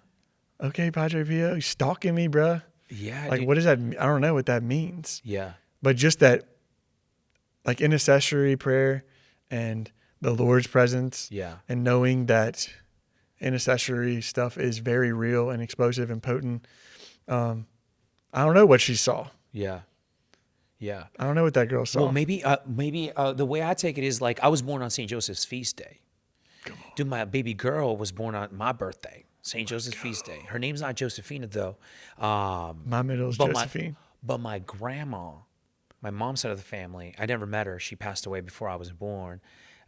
Okay, Padre Pio, you stalking me, bruh. Yeah. Like, dude. what does that mean? I don't know what that means. Yeah. But just that, like, intercessory prayer and the Lord's presence. Yeah. And knowing that intercessory stuff is very real and explosive and potent. I don't know what she saw. Yeah. Yeah. I don't know what that girl saw. Well, maybe the way I take it is like I was born on St. Joseph's feast day. Dude, my baby girl was born on my birthday, St. Joseph's feast day. Her name's not Josephina though. My middle is Josephine. But my grandma, my mom's side of the family, I never met her. She passed away before I was born.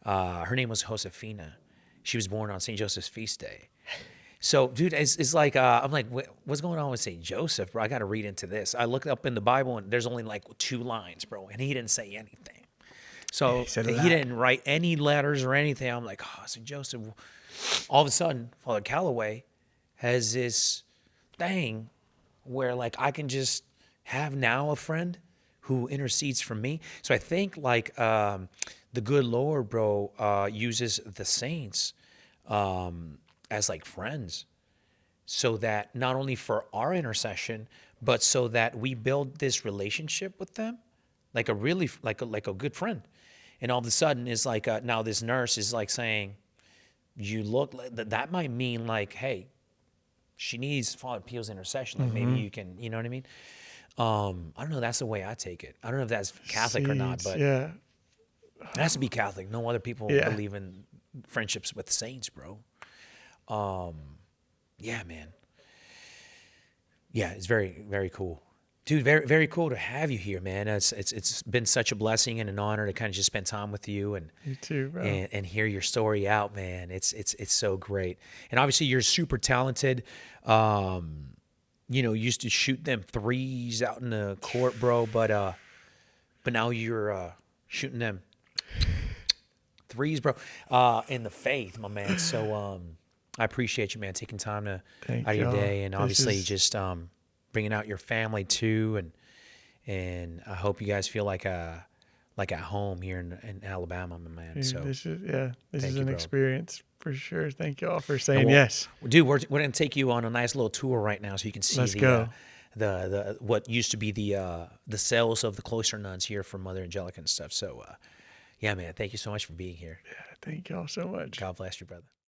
Her name was Josefina. She was born on St. Joseph's feast day. So, dude, it's like, I'm like, what's going on with St. Joseph, bro? I got to read into this. I looked up in the Bible, and there's only like 2 lines, bro, and he didn't say anything. So he didn't write any letters or anything. I'm like, oh, St. Joseph. All of a sudden, Father Calloway has this thing where, like, I can just have now a friend who intercedes for me. So I think, like, the good Lord, bro, uses the saints as like friends, so that not only for our intercession, but so that we build this relationship with them, like a really like a good friend. And all of a sudden, is like now this nurse is like saying, "You look like that." Might mean like, "Hey, she needs Father Pio's intercession. Like maybe you can, you know what I mean?" I don't know. That's the way I take it. I don't know if that's Catholic or not, but yeah, it has to be Catholic. No other people believe in friendships with saints, bro. Yeah, man. Yeah, it's very, very cool. Dude, very, very cool to have you here, man. It's been such a blessing and an honor to kind of just spend time with you and you too, bro. And hear your story out, man. It's so great. And obviously you're super talented. You know, you used to shoot them threes out in the court, bro, but now you're shooting them threes, bro, in the faith, my man. So I appreciate you, man, taking time out of your day, and obviously just bringing out your family too, and I hope you guys feel like at home here in Alabama, my man. Dude, so this is an bro. experience for sure. Thank y'all for saying yes. Dude, we're gonna take you on a nice little tour right now, so you can see the what used to be the cells of the cloister nuns here for Mother Angelica and stuff. So yeah, man, thank you so much for being here. Yeah, thank y'all so much. God bless you, brother.